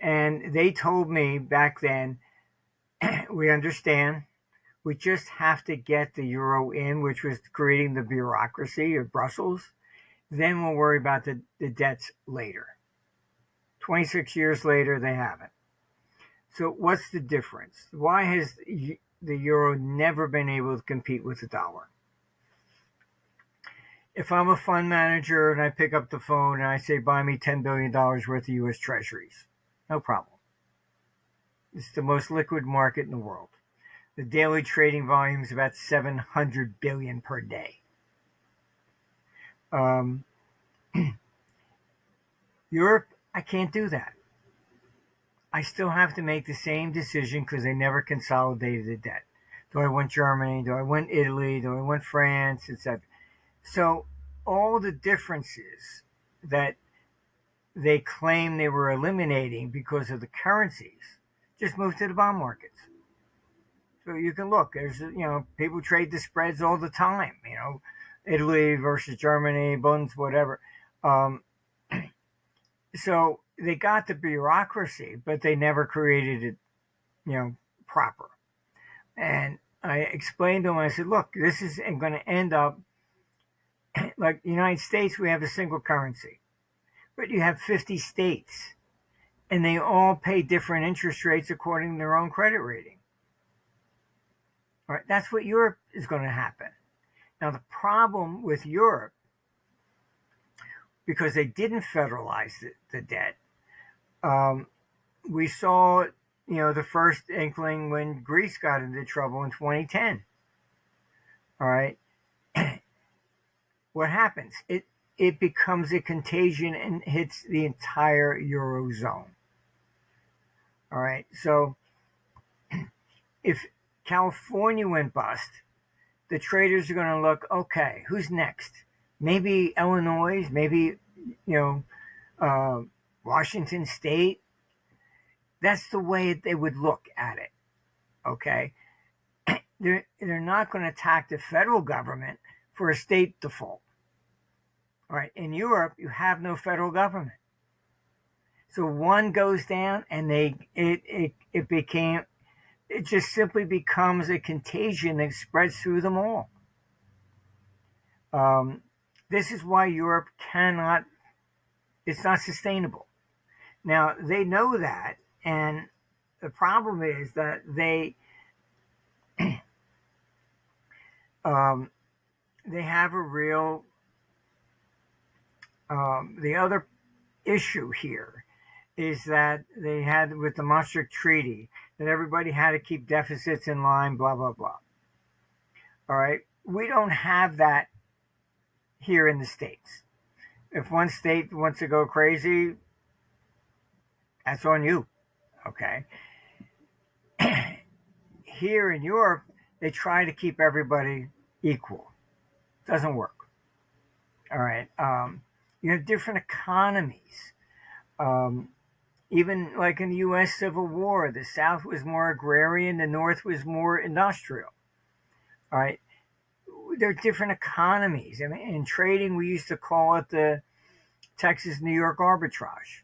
And they told me back then, we understand. We just have to get the euro in, which was creating the bureaucracy of Brussels. Then we'll worry about the debts later. 26 years later, they haven't. So what's the difference? Why has the euro never been able to compete with the dollar? If I'm a fund manager and I pick up the phone and I say, buy me $10 billion worth of U.S. treasuries, no problem. It's the most liquid market in the world. The daily trading volume is about 700 billion per day. Europe, I can't do that. I still have to make the same decision because they never consolidated the debt. Do I want Germany? Do I want Italy? Do I want France? Etc. So all the differences that they claim they were eliminating because of the currencies just moved to the bond markets. So you can look. There's people trade the spreads all the time. Italy versus Germany, bonds, whatever. So they got the bureaucracy, but they never created it, proper. And I explained to them, I said, look, this is going to end up like the United States, we have a single currency, but you have 50 states and they all pay different interest rates according to their own credit rating. All right, that's what Europe is going to happen. Now, the problem with Europe, because they didn't federalize the debt, we saw, the first inkling when Greece got into trouble in 2010. All right. What happens? It becomes a contagion and hits the entire Eurozone. All right. So if California went bust, the traders are going to look, okay, who's next? Maybe Illinois, maybe, Washington State. That's the way they would look at it. Okay. They're not going to attack the federal government for a state default. All right. In Europe, you have no federal government. So one goes down and it just simply becomes a contagion that spreads through them all. This is why Europe it's not sustainable. Now, they know that, and the problem is that um, they have a real, the other issue here is that they had with the Maastricht Treaty that everybody had to keep deficits in line, blah, blah, blah. All right. We don't have that here in the States. If one state wants to go crazy, that's on you. Okay. Here in Europe, they try to keep everybody equal. Doesn't work. All right. You have different economies. Even like in the U.S. Civil War, the South was more agrarian, the North was more industrial. All right. They're different economies. I mean, in trading, we used to call it the Texas-New York arbitrage.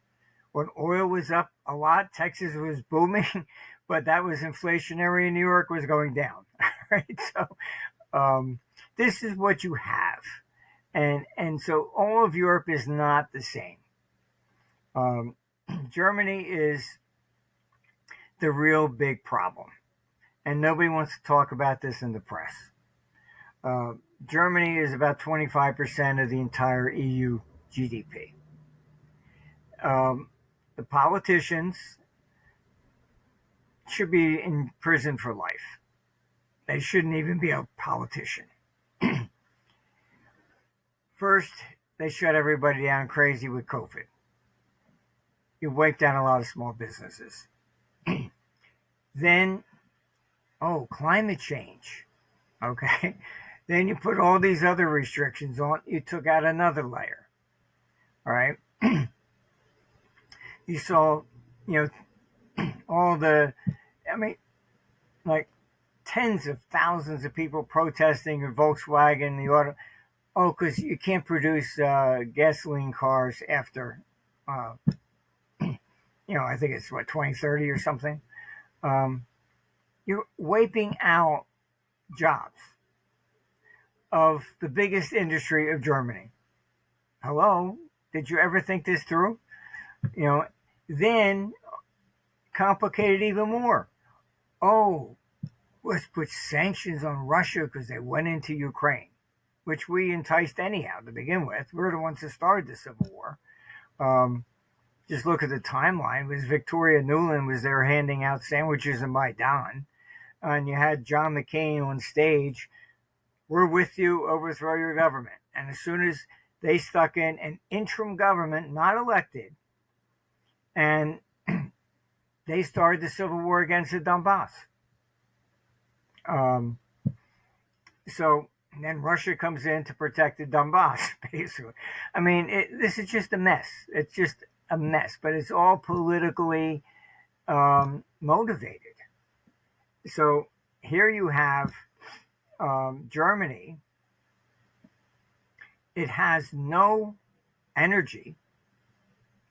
When oil was up a lot, Texas was booming, but that was inflationary and New York was going down. Right? So this is what you have. And so all of Europe is not the same. Germany is the real big problem. And nobody wants to talk about this in the press. Germany is about 25% of the entire EU GDP. The politicians should be in prison for life. They shouldn't even be a politician. First, they shut everybody down crazy with COVID. You wiped out a lot of small businesses. Then, climate change. Okay. Then you put all these other restrictions on. You took out another layer. All right. You saw, all like tens of thousands of people protesting in Volkswagen, the auto. Oh, because you can't produce gasoline cars after, I think it's 2030 or something. You're wiping out jobs of the biggest industry of Germany. Hello? Did you ever think this through? Then complicated even more. Oh, let's put sanctions on Russia because they went into Ukraine, which we enticed anyhow to begin with. We're the ones that started the Civil War. Just look at the timeline. It was Victoria Nuland was there handing out sandwiches in Maidan. And you had John McCain on stage. We're with you, overthrow your government. And as soon as they stuck in an interim government, not elected, and they started the Civil War against the Donbass. So then Russia comes in to protect the Donbass, basically. I mean, this is just a mess. It's just a mess, but it's all politically motivated. So here you have Germany. It has no energy.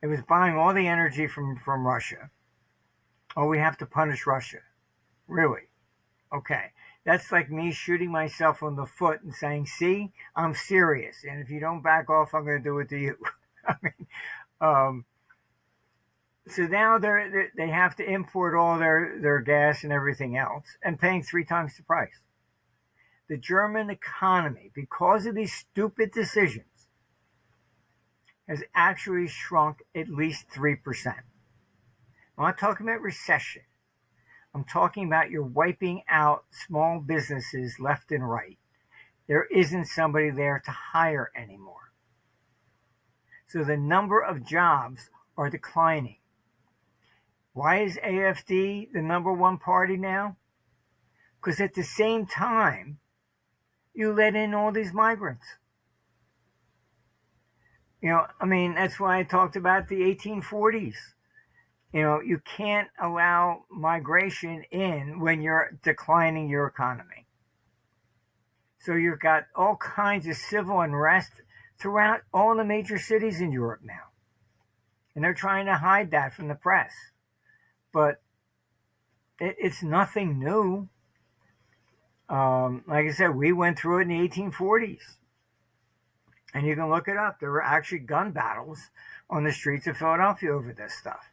It was buying all the energy from Russia. Oh, we have to punish Russia. Really? Okay. That's like me shooting myself on the foot and saying, see, I'm serious. And if you don't back off, I'm going to do it to you. I mean, so now they have to import all their gas and everything else and paying 3 times the price. The German economy, because of these stupid decisions, has actually shrunk at least 3%. I'm not talking about recession. I'm talking about you're wiping out small businesses left and right. There isn't somebody there to hire anymore. So the number of jobs are declining. Why is AfD the number one party now? Because at the same time, you let in all these migrants. That's why I talked about the 1840s. You can't allow migration in when you're declining your economy. So you've got all kinds of civil unrest throughout all the major cities in Europe now. And they're trying to hide that from the press. But it's nothing new. Like I said, we went through it in the 1840s. And you can look it up. There were actually gun battles on the streets of Philadelphia over this stuff.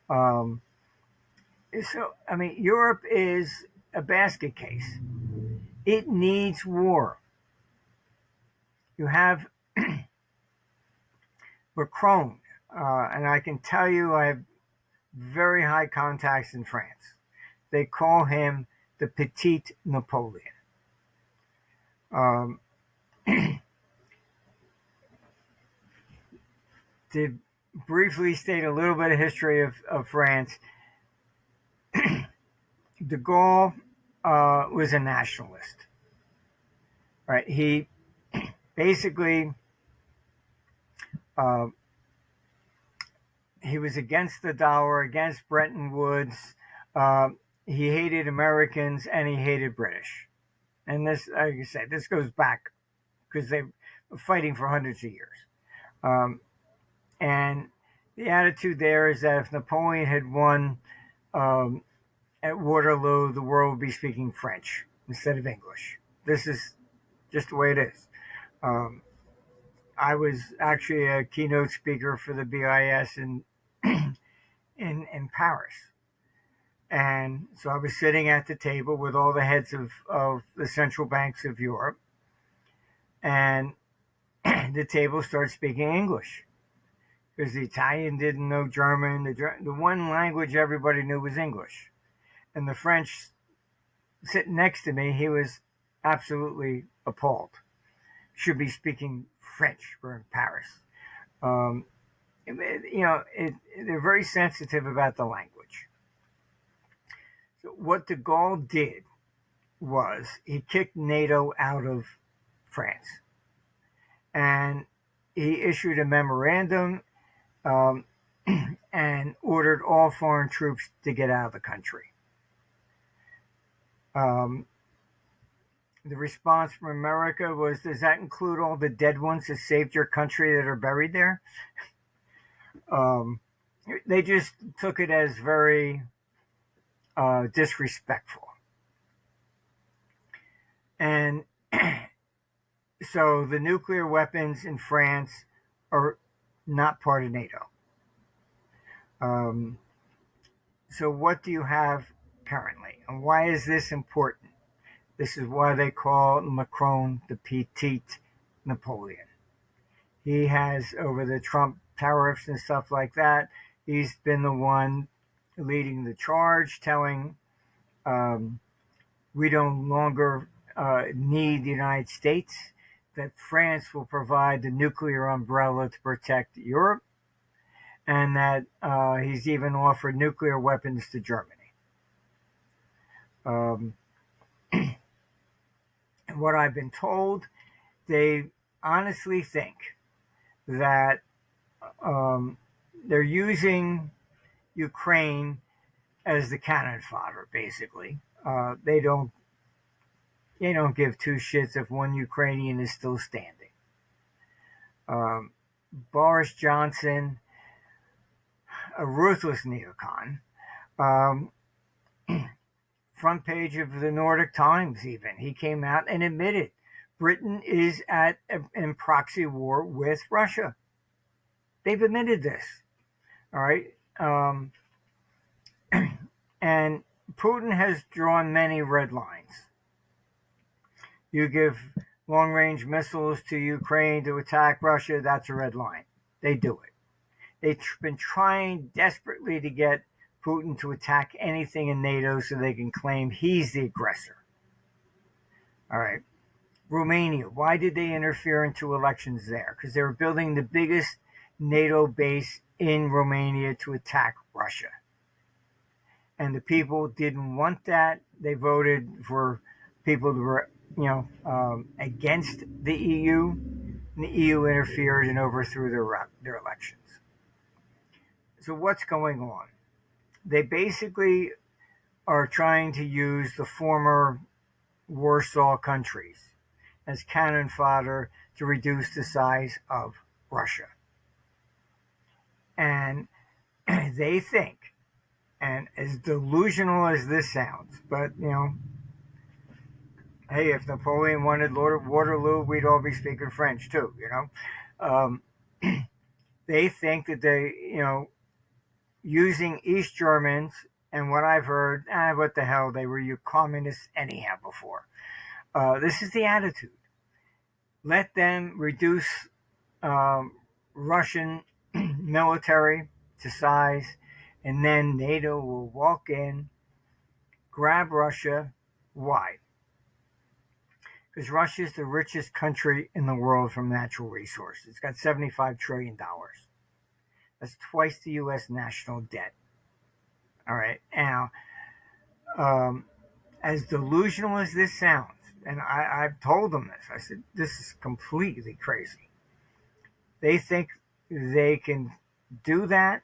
Um, so, I mean, Europe is a basket case. It needs war. You have Macron, and I can tell you I have very high contacts in France. They call him the petit Napoleon. Um, to briefly state a little bit of history of France, de Gaulle was a nationalist. Right? He basically uh, he was against the dollar, against Bretton Woods. Uh, he hated Americans and he hated British. And this, like I said, this goes back because they were fighting for hundreds of years. And the attitude there is that if Napoleon had won at Waterloo, the world would be speaking French instead of English. This is just the way it is. I was actually a keynote speaker for the BIS in Paris. And so I was sitting at the table with all the heads of the central banks of Europe. And the table started speaking English because the Italian didn't know German. The one language everybody knew was English. And the French sitting next to me, he was absolutely appalled. Should be speaking French. We're in Paris. They're very sensitive about the language. So what de Gaulle did was he kicked NATO out of France. And he issued a memorandum and ordered all foreign troops to get out of the country. The response from America was, does that include all the dead ones that saved your country that are buried there? They just took it as very disrespectful. And so the nuclear weapons in France are not part of NATO. So what do you have currently? And why is this important? This is why they call Macron the petit Napoleon. He has, over the Trump tariffs and stuff like that, he's been the one leading the charge, telling we no longer need the United States, that France will provide the nuclear umbrella to protect Europe, and that he's even offered nuclear weapons to Germany. And what I've been told, they honestly think that they're using Ukraine as the cannon fodder, basically. They don't give two shits if one Ukrainian is still standing. Boris Johnson, a ruthless neocon, front page of the Nordic Times even, he came out and admitted Britain is in proxy war with Russia. They've admitted this. All right. And Putin has drawn many red lines. You give long-range missiles to Ukraine to attack Russia, that's a red line. They do it. They've been trying desperately to get Putin to attack anything in NATO so they can claim he's the aggressor. All right. Romania, why did they interfere in 2 elections there? Because they were building the biggest NATO base in Romania to attack Russia. And the people didn't want that. They voted for people who were, against the EU. And the EU interfered and overthrew their elections. So what's going on? They basically are trying to use the former Warsaw countries as cannon fodder to reduce the size of Russia. And they think, and as delusional as this sounds, but Hey, if Napoleon wanted Lord Waterloo, we'd all be speaking French too. Um, they think that using East Germans, and what I've heard, what the hell, they were you communists anyhow before. This is the attitude. Let them reduce um, Russian military to size, and then NATO will walk in, grab Russia. Why? Because Russia is the richest country in the world from natural resources. It's got $75 trillion. That's twice the U.S. national debt. All right. Now, as delusional as this sounds, and I've told them this, I said, this is completely crazy. They think they can do that,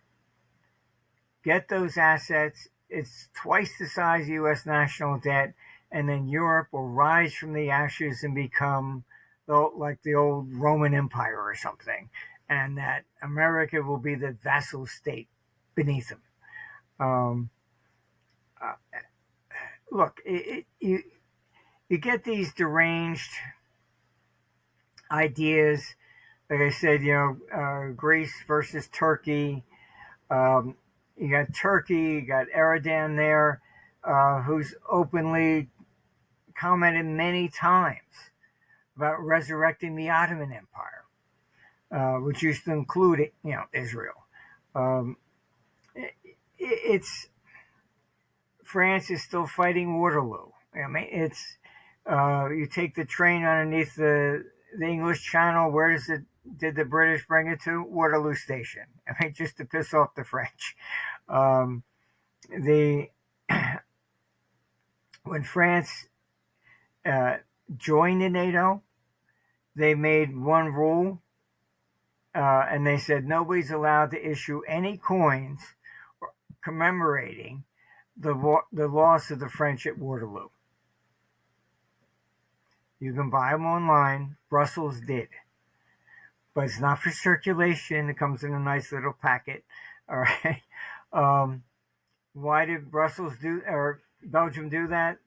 get those assets. It's twice the size of U.S. national debt, and then Europe will rise from the ashes and become like the old Roman Empire or something, and that America will be the vassal state beneath them. Um, uh, Look, you get these deranged ideas. Like I said, Greece versus Turkey. You got Turkey, you got Erdogan there, who's openly commented many times about resurrecting the Ottoman Empire, which used to include, Israel. Um, it's France is still fighting Waterloo. I mean, it's you take the train underneath the English Channel. Where did the British bring it to? Waterloo Station. I mean, just to piss off the French. The When France joined the NATO, they made one rule, and they said nobody's allowed to issue any coins commemorating the loss of the French at Waterloo. You can buy them online. Brussels did. But it's not for circulation. It comes in a nice little packet. All right. Why did Belgium do that?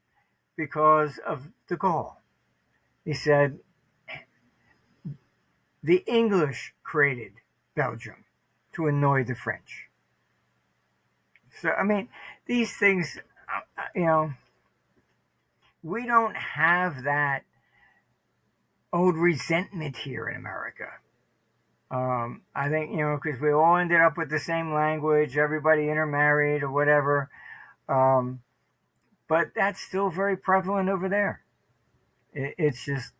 Because of de Gaulle. He said the English created Belgium to annoy the French. So, I mean, these things, we don't have that old resentment here in America. I think, because we all ended up with the same language, everybody intermarried or whatever. But that's still very prevalent over there. It's just,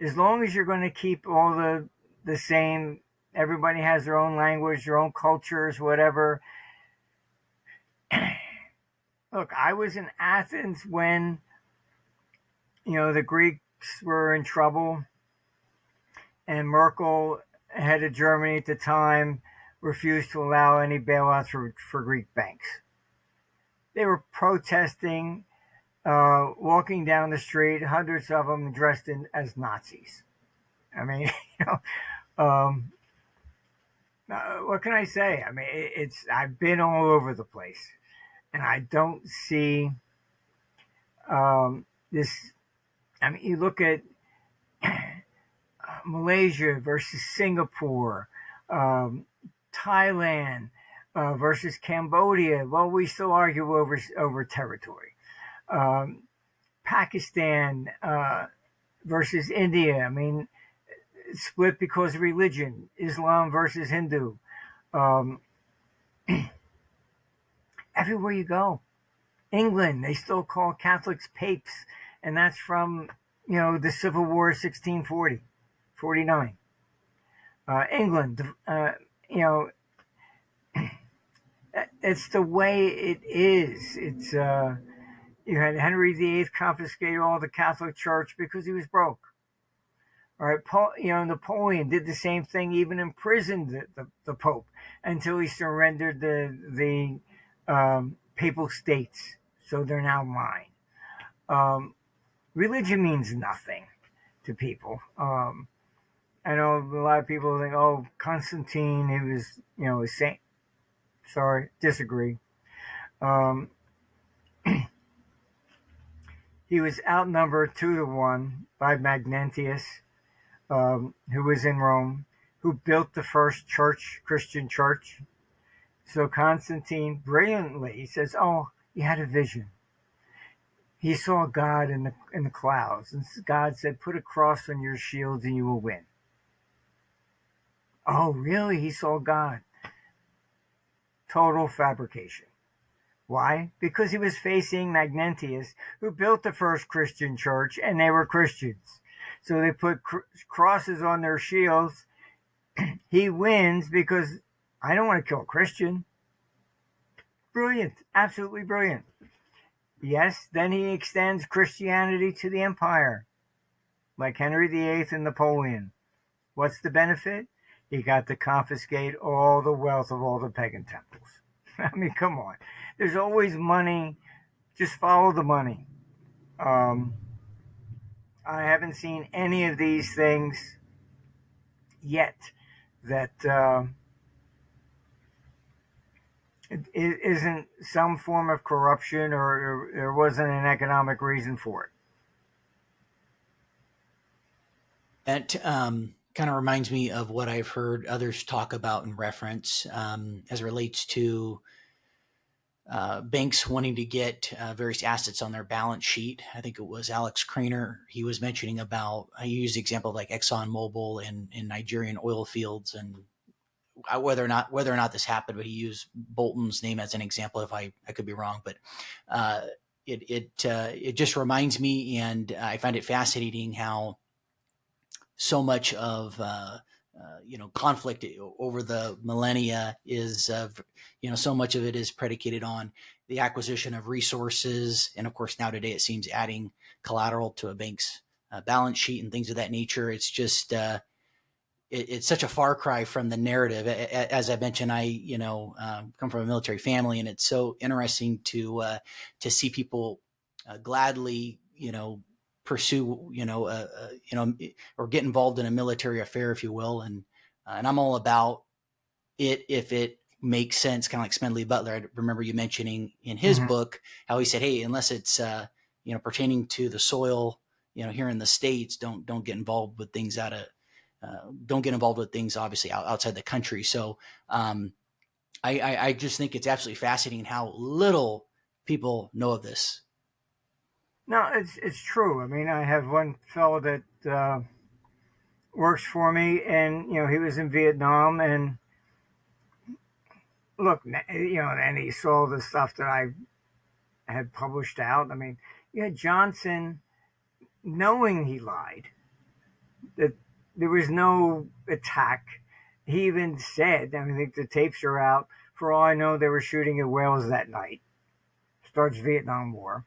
as long as you're going to keep all the same, everybody has their own language, their own cultures, whatever. Look, I was in Athens when, the Greeks were in trouble, and Merkel, head of Germany at the time, refused to allow any bailouts for Greek banks. They were protesting, walking down the street, hundreds of them dressed as Nazis. I mean, what can I say? I mean, I've been all over the place, and I don't see this. I mean, you look at Malaysia versus Singapore, Thailand versus Cambodia. Well, we still argue over territory. Pakistan versus India. I mean, split because of religion. Islam versus Hindu. Everywhere you go. England, they still call Catholics papes, and that's from the Civil War, 1640, 49. England, it's the way it is. It's you had Henry VIII confiscate all the Catholic Church because he was broke. All right, Napoleon did the same thing, even imprisoned the Pope until he surrendered the Papal States, so they're now mine. Religion means nothing to people. I know a lot of people think, oh, Constantine, he was, a saint. Sorry, disagree. He was outnumbered 2-1 by Magnentius, who was in Rome, who built the first Christian church. So Constantine brilliantly says, "Oh, he had a vision. He saw God in the clouds, and God said, 'Put a cross on your shields, and you will win.'" Oh, really? He saw God? Total fabrication. Why? Because he was facing Magnentius, who built the first Christian church, and they were Christians. So they put crosses on their shields. He wins because I don't want to kill a Christian. Brilliant. Absolutely brilliant. Yes, then he extends Christianity to the empire, like Henry VIII and Napoleon. What's the benefit? He got to confiscate all the wealth of all the pagan temples. I mean, come on. There's always money. Just follow the money. I haven't seen any of these things yet that it isn't some form of corruption, or there wasn't an economic reason for it. That kind of reminds me of what I've heard others talk about in reference as it relates to banks wanting to get various assets on their balance sheet. I think it was Alex Craner. He was mentioning about, I used the example of like ExxonMobil and Nigerian oil fields, and whether or not this happened, but he used Bolton's name as an example. If I could be wrong, but it just reminds me, and I find it fascinating how so much of conflict over the millennia is, so much of it is predicated on the acquisition of resources. And of course, now today it seems adding collateral to a bank's balance sheet and things of that nature. It's just, it's such a far cry from the narrative. As I mentioned, I, come from a military family, and it's so interesting to see people gladly, pursue, or get involved in a military affair, if you will. And I'm all about it if it makes sense, kind of like Smedley Butler. I remember you mentioning in his book how he said, "Hey, unless it's pertaining to the soil, here in the States, don't get involved with things don't get involved with things obviously outside the country." So I just think it's absolutely fascinating how little people know of this. No, it's true. I mean, I have one fellow that works for me, and he was in Vietnam, and look, and he saw the stuff that I had published out. I mean, Johnson, knowing he lied, that there was no attack. He even said, I think the tapes are out. For all I know, they were shooting at whales that night. Starts Vietnam War.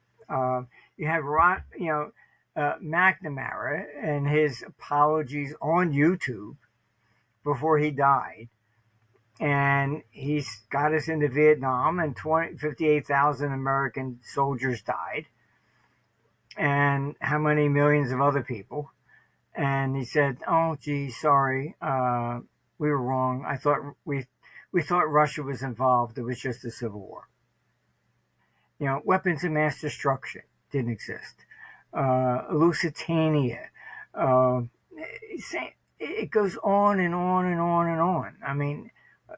You have McNamara and his apologies on YouTube before he died. And he's got us into Vietnam, and 58,000 American soldiers died. And how many millions of other people? And he said, "Oh, gee, sorry, we were wrong. I thought we thought Russia was involved. It was just a civil war. Weapons of mass destruction didn't exist. Lusitania. It goes on and on and on and on. I mean,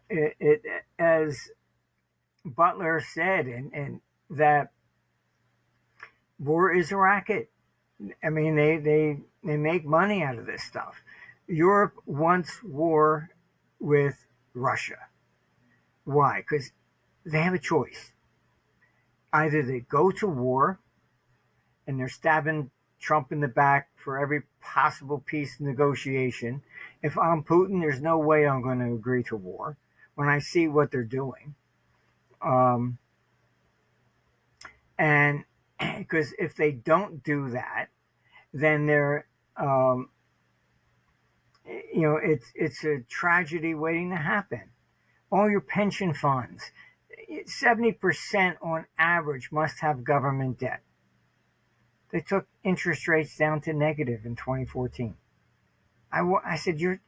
it as Butler said, and that war is a racket. I mean, they make money out of this stuff. Europe wants war with Russia. Why? Because they have a choice. Either they go to war, and they're stabbing Trump in the back for every possible peace negotiation. If I'm Putin, there's no way I'm going to agree to war when I see what they're doing. And because if they don't do that, then they're, it's a tragedy waiting to happen. All your pension funds, 70% on average must have government debt. They took interest rates down to negative in 2014. I said, you're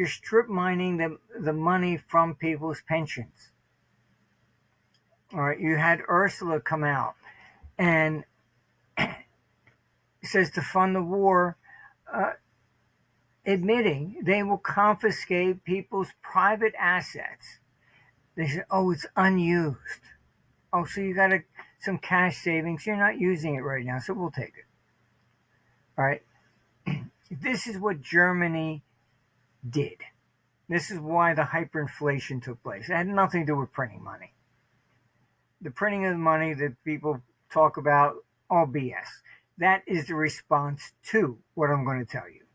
strip mining the money from people's pensions. All right, you had Ursula come out, and says to fund the war, admitting they will confiscate people's private assets. They say, oh, it's unused. Oh, so you got some cash savings. You're not using it right now, so we'll take it. All right. This is what Germany did. This is why the hyperinflation took place. It had nothing to do with printing money. The printing of the money that people talk about, all BS. That is the response to what I'm going to tell you.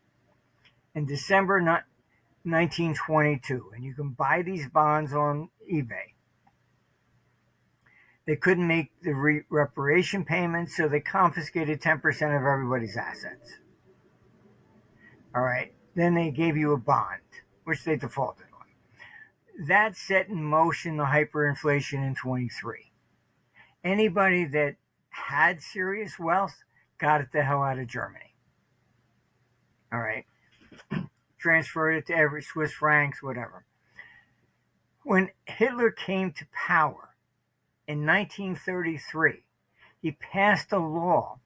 In December 1922, and you can buy these bonds on eBay. They couldn't make the reparation payments, so they confiscated 10% of everybody's assets. All right. Then they gave you a bond, which they defaulted on. That set in motion the hyperinflation in 23. Anybody that had serious wealth got it the hell out of Germany. All right. Transferred it to every Swiss francs, whatever. When Hitler came to power in 1933, he passed a law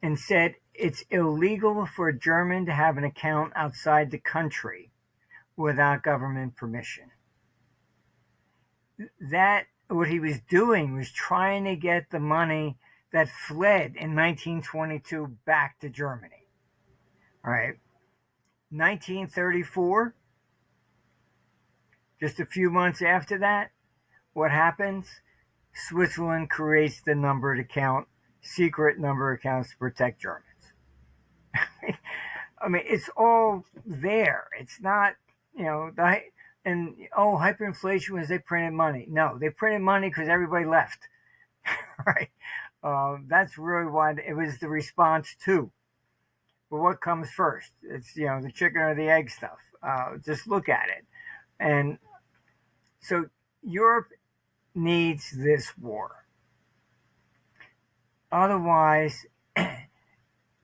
and said it's illegal for a German to have an account outside the country without government permission. That, what he was doing was trying to get the money that fled in 1922 back to Germany. All right. 1934, just a few months after that, what happens? Switzerland creates the numbered account, secret number accounts to protect Germans. I mean, it's all there. It's not, hyperinflation was they printed money. No, they printed money because everybody left, right? That's really why it was the response to. But what comes first? It's, the chicken or the egg stuff. Just look at it. And so Europe needs this war. Otherwise,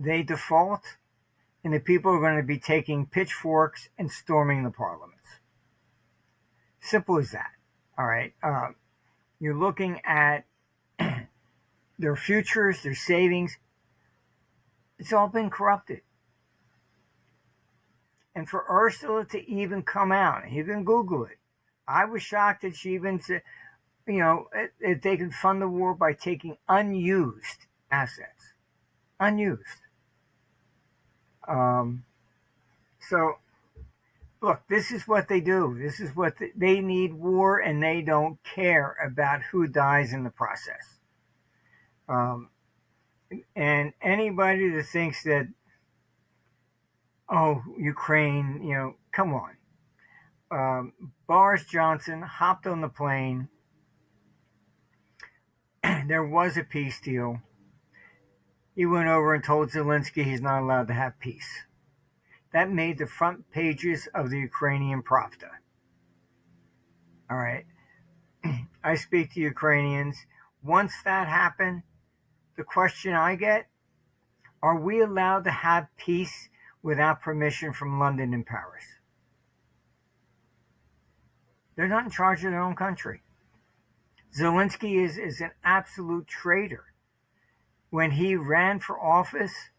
they default, and the people are going to be taking pitchforks and storming the parliaments. Simple as that. All right. You're looking at their futures, their savings. It's all been corrupted. And for Ursula to even come out, you can Google it. I was shocked that she even said, if they can fund the war by taking unused assets. Unused. So, look, this is what they do. This is what they need war, and they don't care about who dies in the process. And anybody that thinks that, Ukraine, come on. Boris Johnson hopped on the plane. There was a peace deal. He went over and told Zelensky he's not allowed to have peace. That made the front pages of the Ukrainian Pravda. All right. I speak to Ukrainians. Once that happened, the question I get, are we allowed to have peace without permission from London and Paris? They're not in charge of their own country. Zelensky is an absolute traitor. When he ran for office,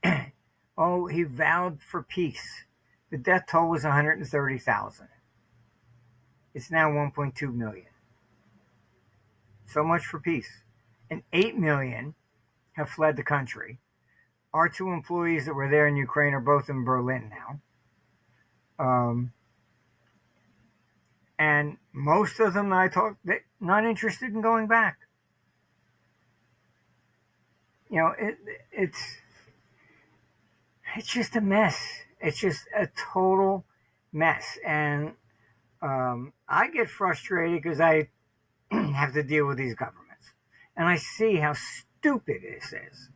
he vowed for peace. The death toll was 130,000. It's now 1.2 million. So much for peace. And 8 million have fled the country. Our two employees that were there in Ukraine are both in Berlin now. And most of them that I talk, they're not interested in going back. It's just a mess. It's just a total mess. And I get frustrated because I have to deal with these governments. And I see how stupid this is.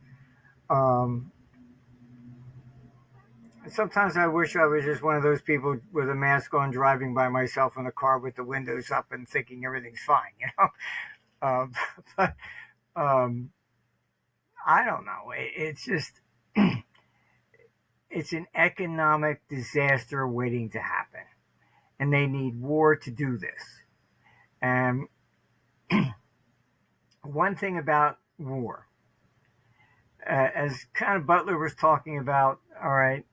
Sometimes I wish I was just one of those people with a mask on driving by myself in a car with the windows up and thinking everything's fine, But I don't know. It's just, it's an economic disaster waiting to happen. And they need war to do this. And one thing about war, as kind of Butler was talking about, all right,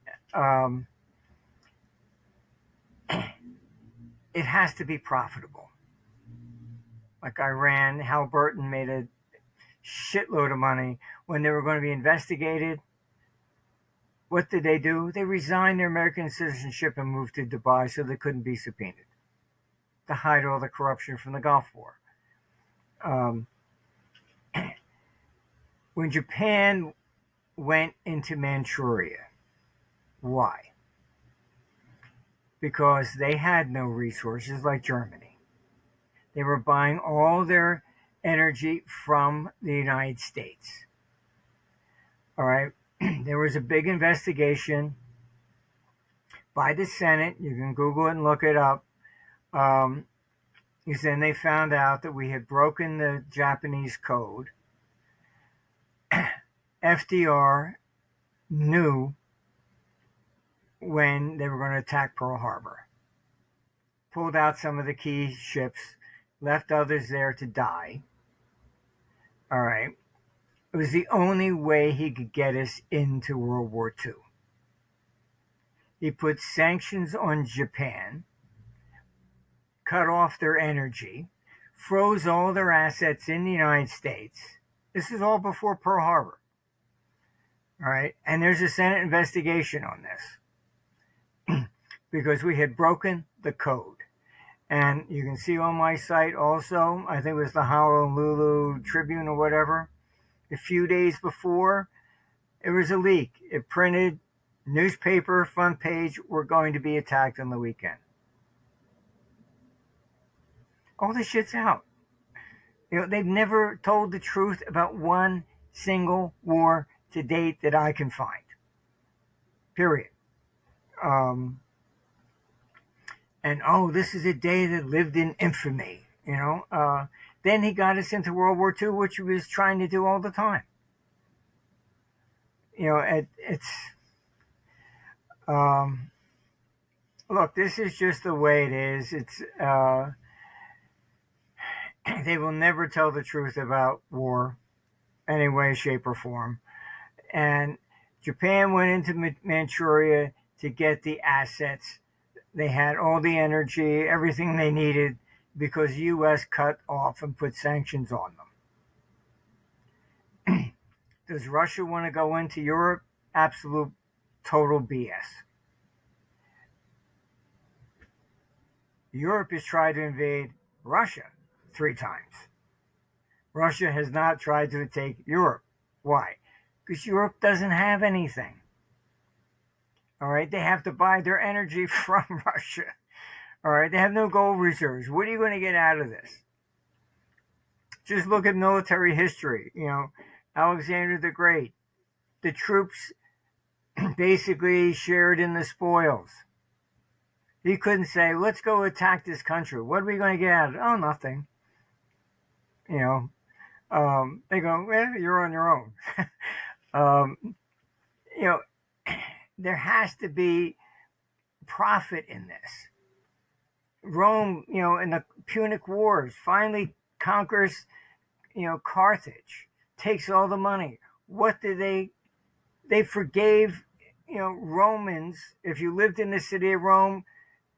it has to be profitable. Like Iran, Halliburton made a shitload of money when they were going to be investigated. What did they do? They resigned their American citizenship and moved to Dubai so they couldn't be subpoenaed to hide all the corruption from the Gulf War. When Japan went into Manchuria, why? Because they had no resources like Germany. They were buying all their energy from the United States. All right. There was a big investigation by the Senate. You can Google it and look it up. Because then they found out that we had broken the Japanese code. FDR knew when they were going to attack Pearl Harbor. Pulled out some of the key ships, left others there to die. All right. It was the only way he could get us into World War II. He put sanctions on Japan, cut off their energy, froze all their assets in the United States. This is all before Pearl Harbor. All right. And there's a Senate investigation on this because we had broken the code. And you can see on my site also, I think it was the Honolulu Tribune or whatever, a few days before, it was a leak. It printed newspaper front page, we're going to be attacked on the weekend. All this shit's out. You know, they've never told the truth about one single war to date that I can find. Period. And this is a day that lived in infamy, you know. Then he got us into World War II, which he was trying to do all the time. You know, look, this is just the way it is. They will never tell the truth about war, any way, shape, or form. And Japan went into Manchuria to get the assets. They had all the energy, everything they needed, because the U.S. cut off and put sanctions on them. Does Russia want to go into Europe? Absolute, total BS. Europe has tried to invade Russia 3 times. Russia has not tried to take Europe. Why? Because Europe doesn't have anything. All right, they have to buy their energy from Russia. All right, they have no gold reserves. What are you going to get out of this? Just look at military history. You know, Alexander the Great. The troops basically shared in the spoils. He couldn't say, let's go attack this country. What are we going to get out of it? Oh, nothing. You know, they go, well, you're on your own. You know, there has to be profit in this. Rome, you know, in the Punic Wars, finally conquers, you know, Carthage, takes all the money. What did they forgave, you know, Romans. If you lived in the city of Rome,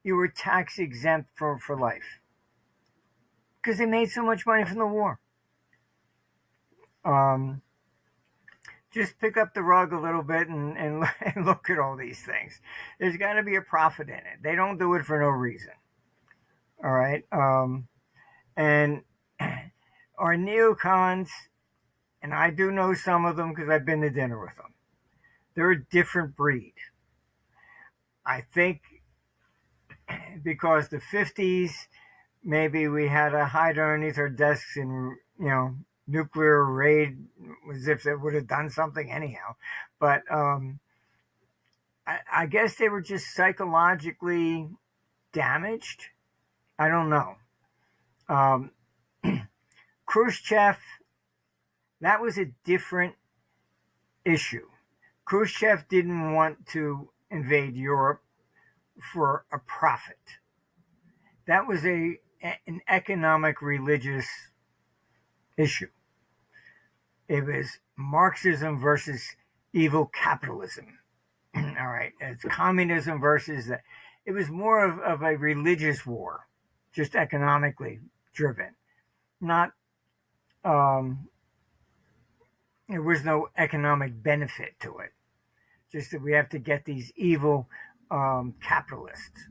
you were tax exempt for life. Because they made so much money from the war. Just pick up the rug a little bit and look at all these things. There's got to be a profit in it. They don't do it for no reason. All right. And our neocons, and I do know some of them because I've been to dinner with them, they're a different breed. I think because the 50s, maybe we had to hide underneath our desks and, you know, nuclear raid as if they would have done something anyhow. But I guess they were just psychologically damaged. I don't know. Khrushchev, that was a different issue. Khrushchev didn't want to invade Europe for a profit. That was an economic, religious issue. It was Marxism versus evil capitalism. All right, it's communism versus that. It was more of a religious war, just economically driven. Not there was no economic benefit to it. Just that we have to get these evil capitalists.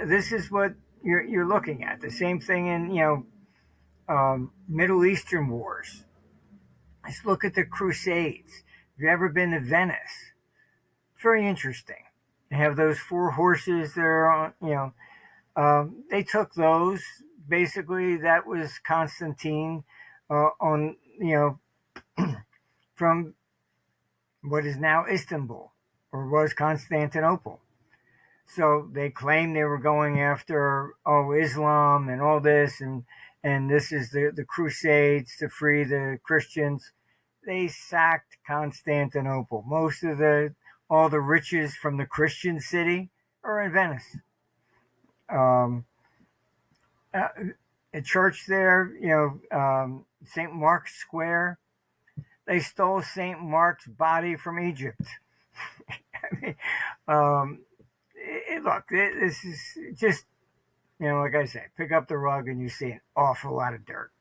This is what you're looking at. The same thing in Middle Eastern wars. Let's look at the Crusades. Have you ever been to Venice? It's very interesting. They have those four horses there. They took those. Basically, that was Constantine on from what is now Istanbul, or was Constantinople. So they claimed they were going after Islam and all this, and this is the Crusades to free the Christians. They sacked Constantinople. Most of all the riches from the Christian city are in Venice. A church there, St. Mark's Square. They stole St. Mark's body from Egypt. I mean, look, this is just, like I say, pick up the rug and you see an awful lot of dirt.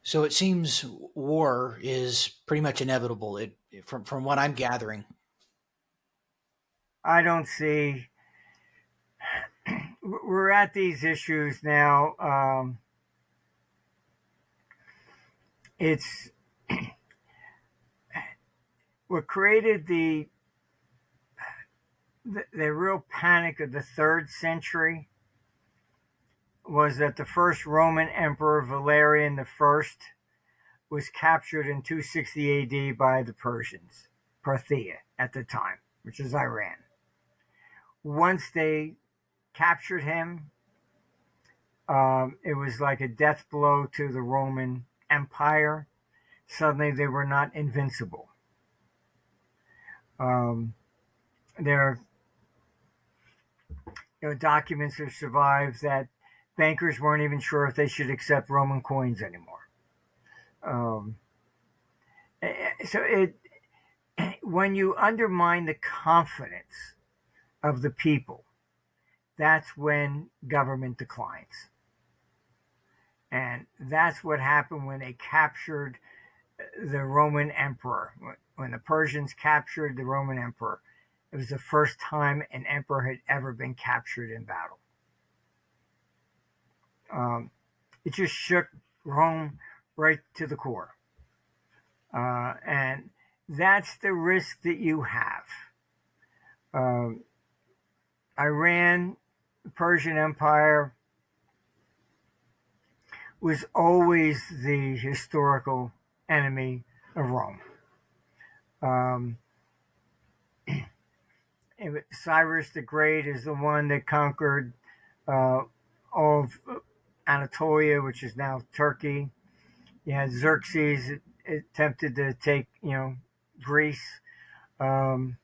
So it seems war is pretty much inevitable, from what I'm gathering. I don't see. We're at these issues now. It's what created the real panic of the 3rd century was that the first Roman emperor, Valerian I, was captured in 260 AD by the Persians, Parthia at the time, which is Iran. Once they captured him, it was like a death blow to the Roman Empire. Suddenly they were not invincible. There are documents that survive that bankers weren't even sure if they should accept Roman coins anymore. So when you undermine the confidence of the people, that's when government declines. And that's what happened when they captured the Roman emperor. When the Persians captured the Roman emperor, it was the first time an emperor had ever been captured in battle. It just shook Rome right to the core. And that's the risk that you have. Iran, the Persian Empire, was always the historical enemy of Rome. Cyrus the Great is the one that conquered all of Anatolia, which is now Turkey. You had Xerxes attempted to take, Greece. And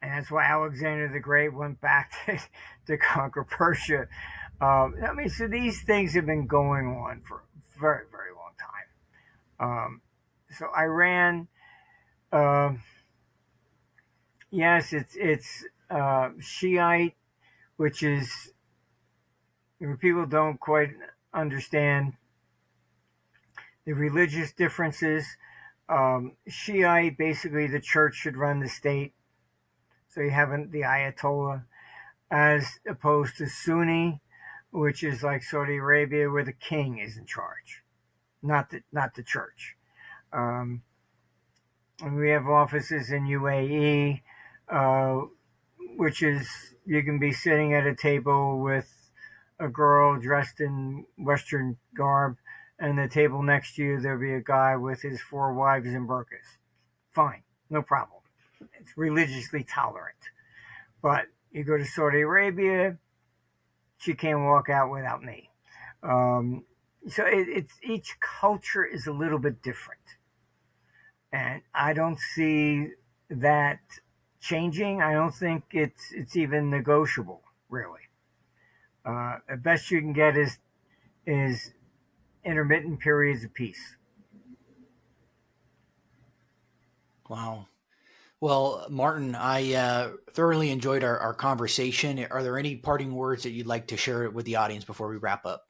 that's why Alexander the Great went back to conquer Persia. So these things have been going on for a very, very long time. So Iran, yes, it's Shiite, which is, people don't quite understand the religious differences. Shiite, basically the church should run the state. So you have the Ayatollah, as opposed to Sunni, which is like Saudi Arabia, where the king is in charge, not the church. And we have offices in UAE, which is, you can be sitting at a table with a girl dressed in Western garb, and the table next to you, there'll be a guy with his 4 wives in burqas. Fine, no problem. It's religiously tolerant. But you go to Saudi Arabia, she can't walk out without me. So it's each culture is a little bit different. And I don't see that changing. I don't think it's even negotiable, really. The best you can get is intermittent periods of peace. Wow. Well, Martin, I thoroughly enjoyed our conversation. Are there any parting words that you'd like to share with the audience before we wrap up?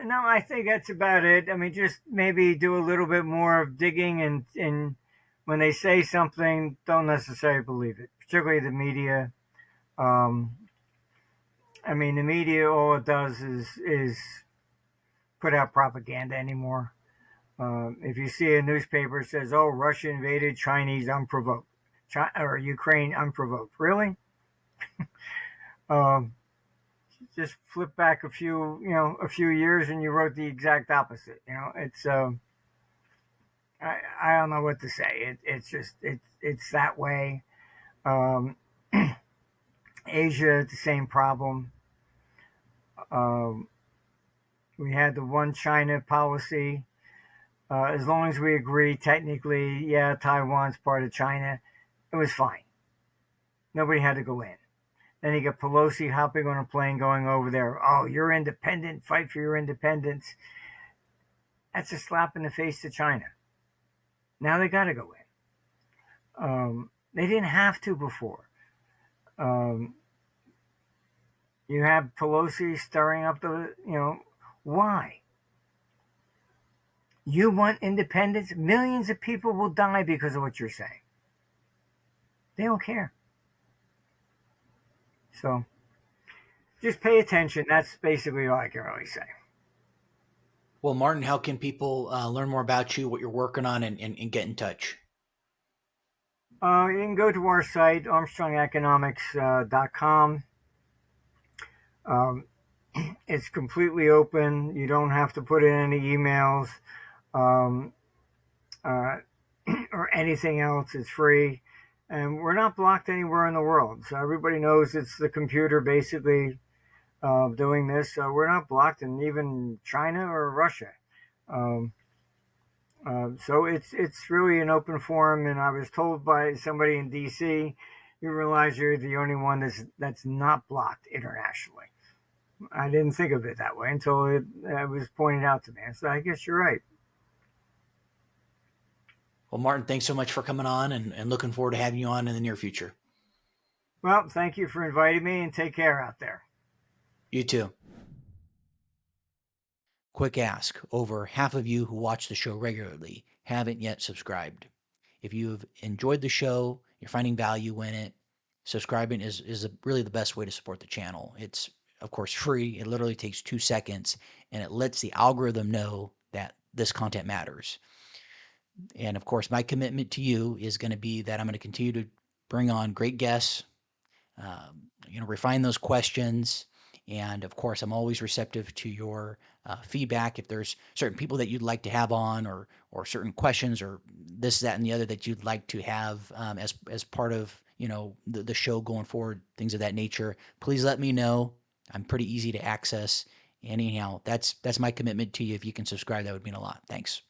No, I think that's about it. I mean, just maybe do a little bit more of digging, and when they say something, don't necessarily believe it, particularly the media. Um, I mean, the media, all it does is put out propaganda anymore. If you see a newspaper that says, "Oh, Russia invaded Chinese unprovoked," or Ukraine unprovoked, really? Um, just flip back a few years, and you wrote the exact opposite. It's I don't know what to say. It's just it's that way. Um, Asia, the same problem. Um, we had the one China policy. As long as we agree, technically, yeah, Taiwan's part of China, it was fine. Nobody had to go in. Then you get Pelosi hopping on a plane going over there. Oh, you're independent. Fight for your independence. That's a slap in the face to China. Now they got to go in. They didn't have to before. Um, you have Pelosi stirring up why? You want independence? Millions of people will die because of what you're saying. They don't care. So just pay attention. That's basically all I can really say. Well, Martin, how can people learn more about you, what you're working on, and get in touch? You can go to our site, armstrongeconomics.com. Um, it's completely open. You don't have to put in any emails um, uh, or anything else. It's free. And we're not blocked anywhere in the world. So everybody knows it's the computer basically doing this. So we're not blocked in even China or Russia. Um, so it's really an open forum. And I was told by somebody in D.C., you realize you're the only one that's not blocked internationally. I didn't think of it that way until it was pointed out to me. So I guess you're right. Well, Martin, thanks so much for coming on and looking forward to having you on in the near future. Well, thank you for inviting me and take care out there. You too. Quick ask. Over half of you who watch the show regularly haven't yet subscribed. If you've enjoyed the show, you're finding value in it, subscribing is really the best way to support the channel. It's, of course, free. It literally takes 2 seconds, and it lets the algorithm know that this content matters. And of course, my commitment to you is going to be that I'm going to continue to bring on great guests, refine those questions. And of course, I'm always receptive to your feedback. If there's certain people that you'd like to have on, or certain questions, or this, that, and the other that you'd like to have as part of the show going forward, things of that nature, please let me know. I'm pretty easy to access. Anyhow, that's my commitment to you. If you can subscribe, that would mean a lot. Thanks.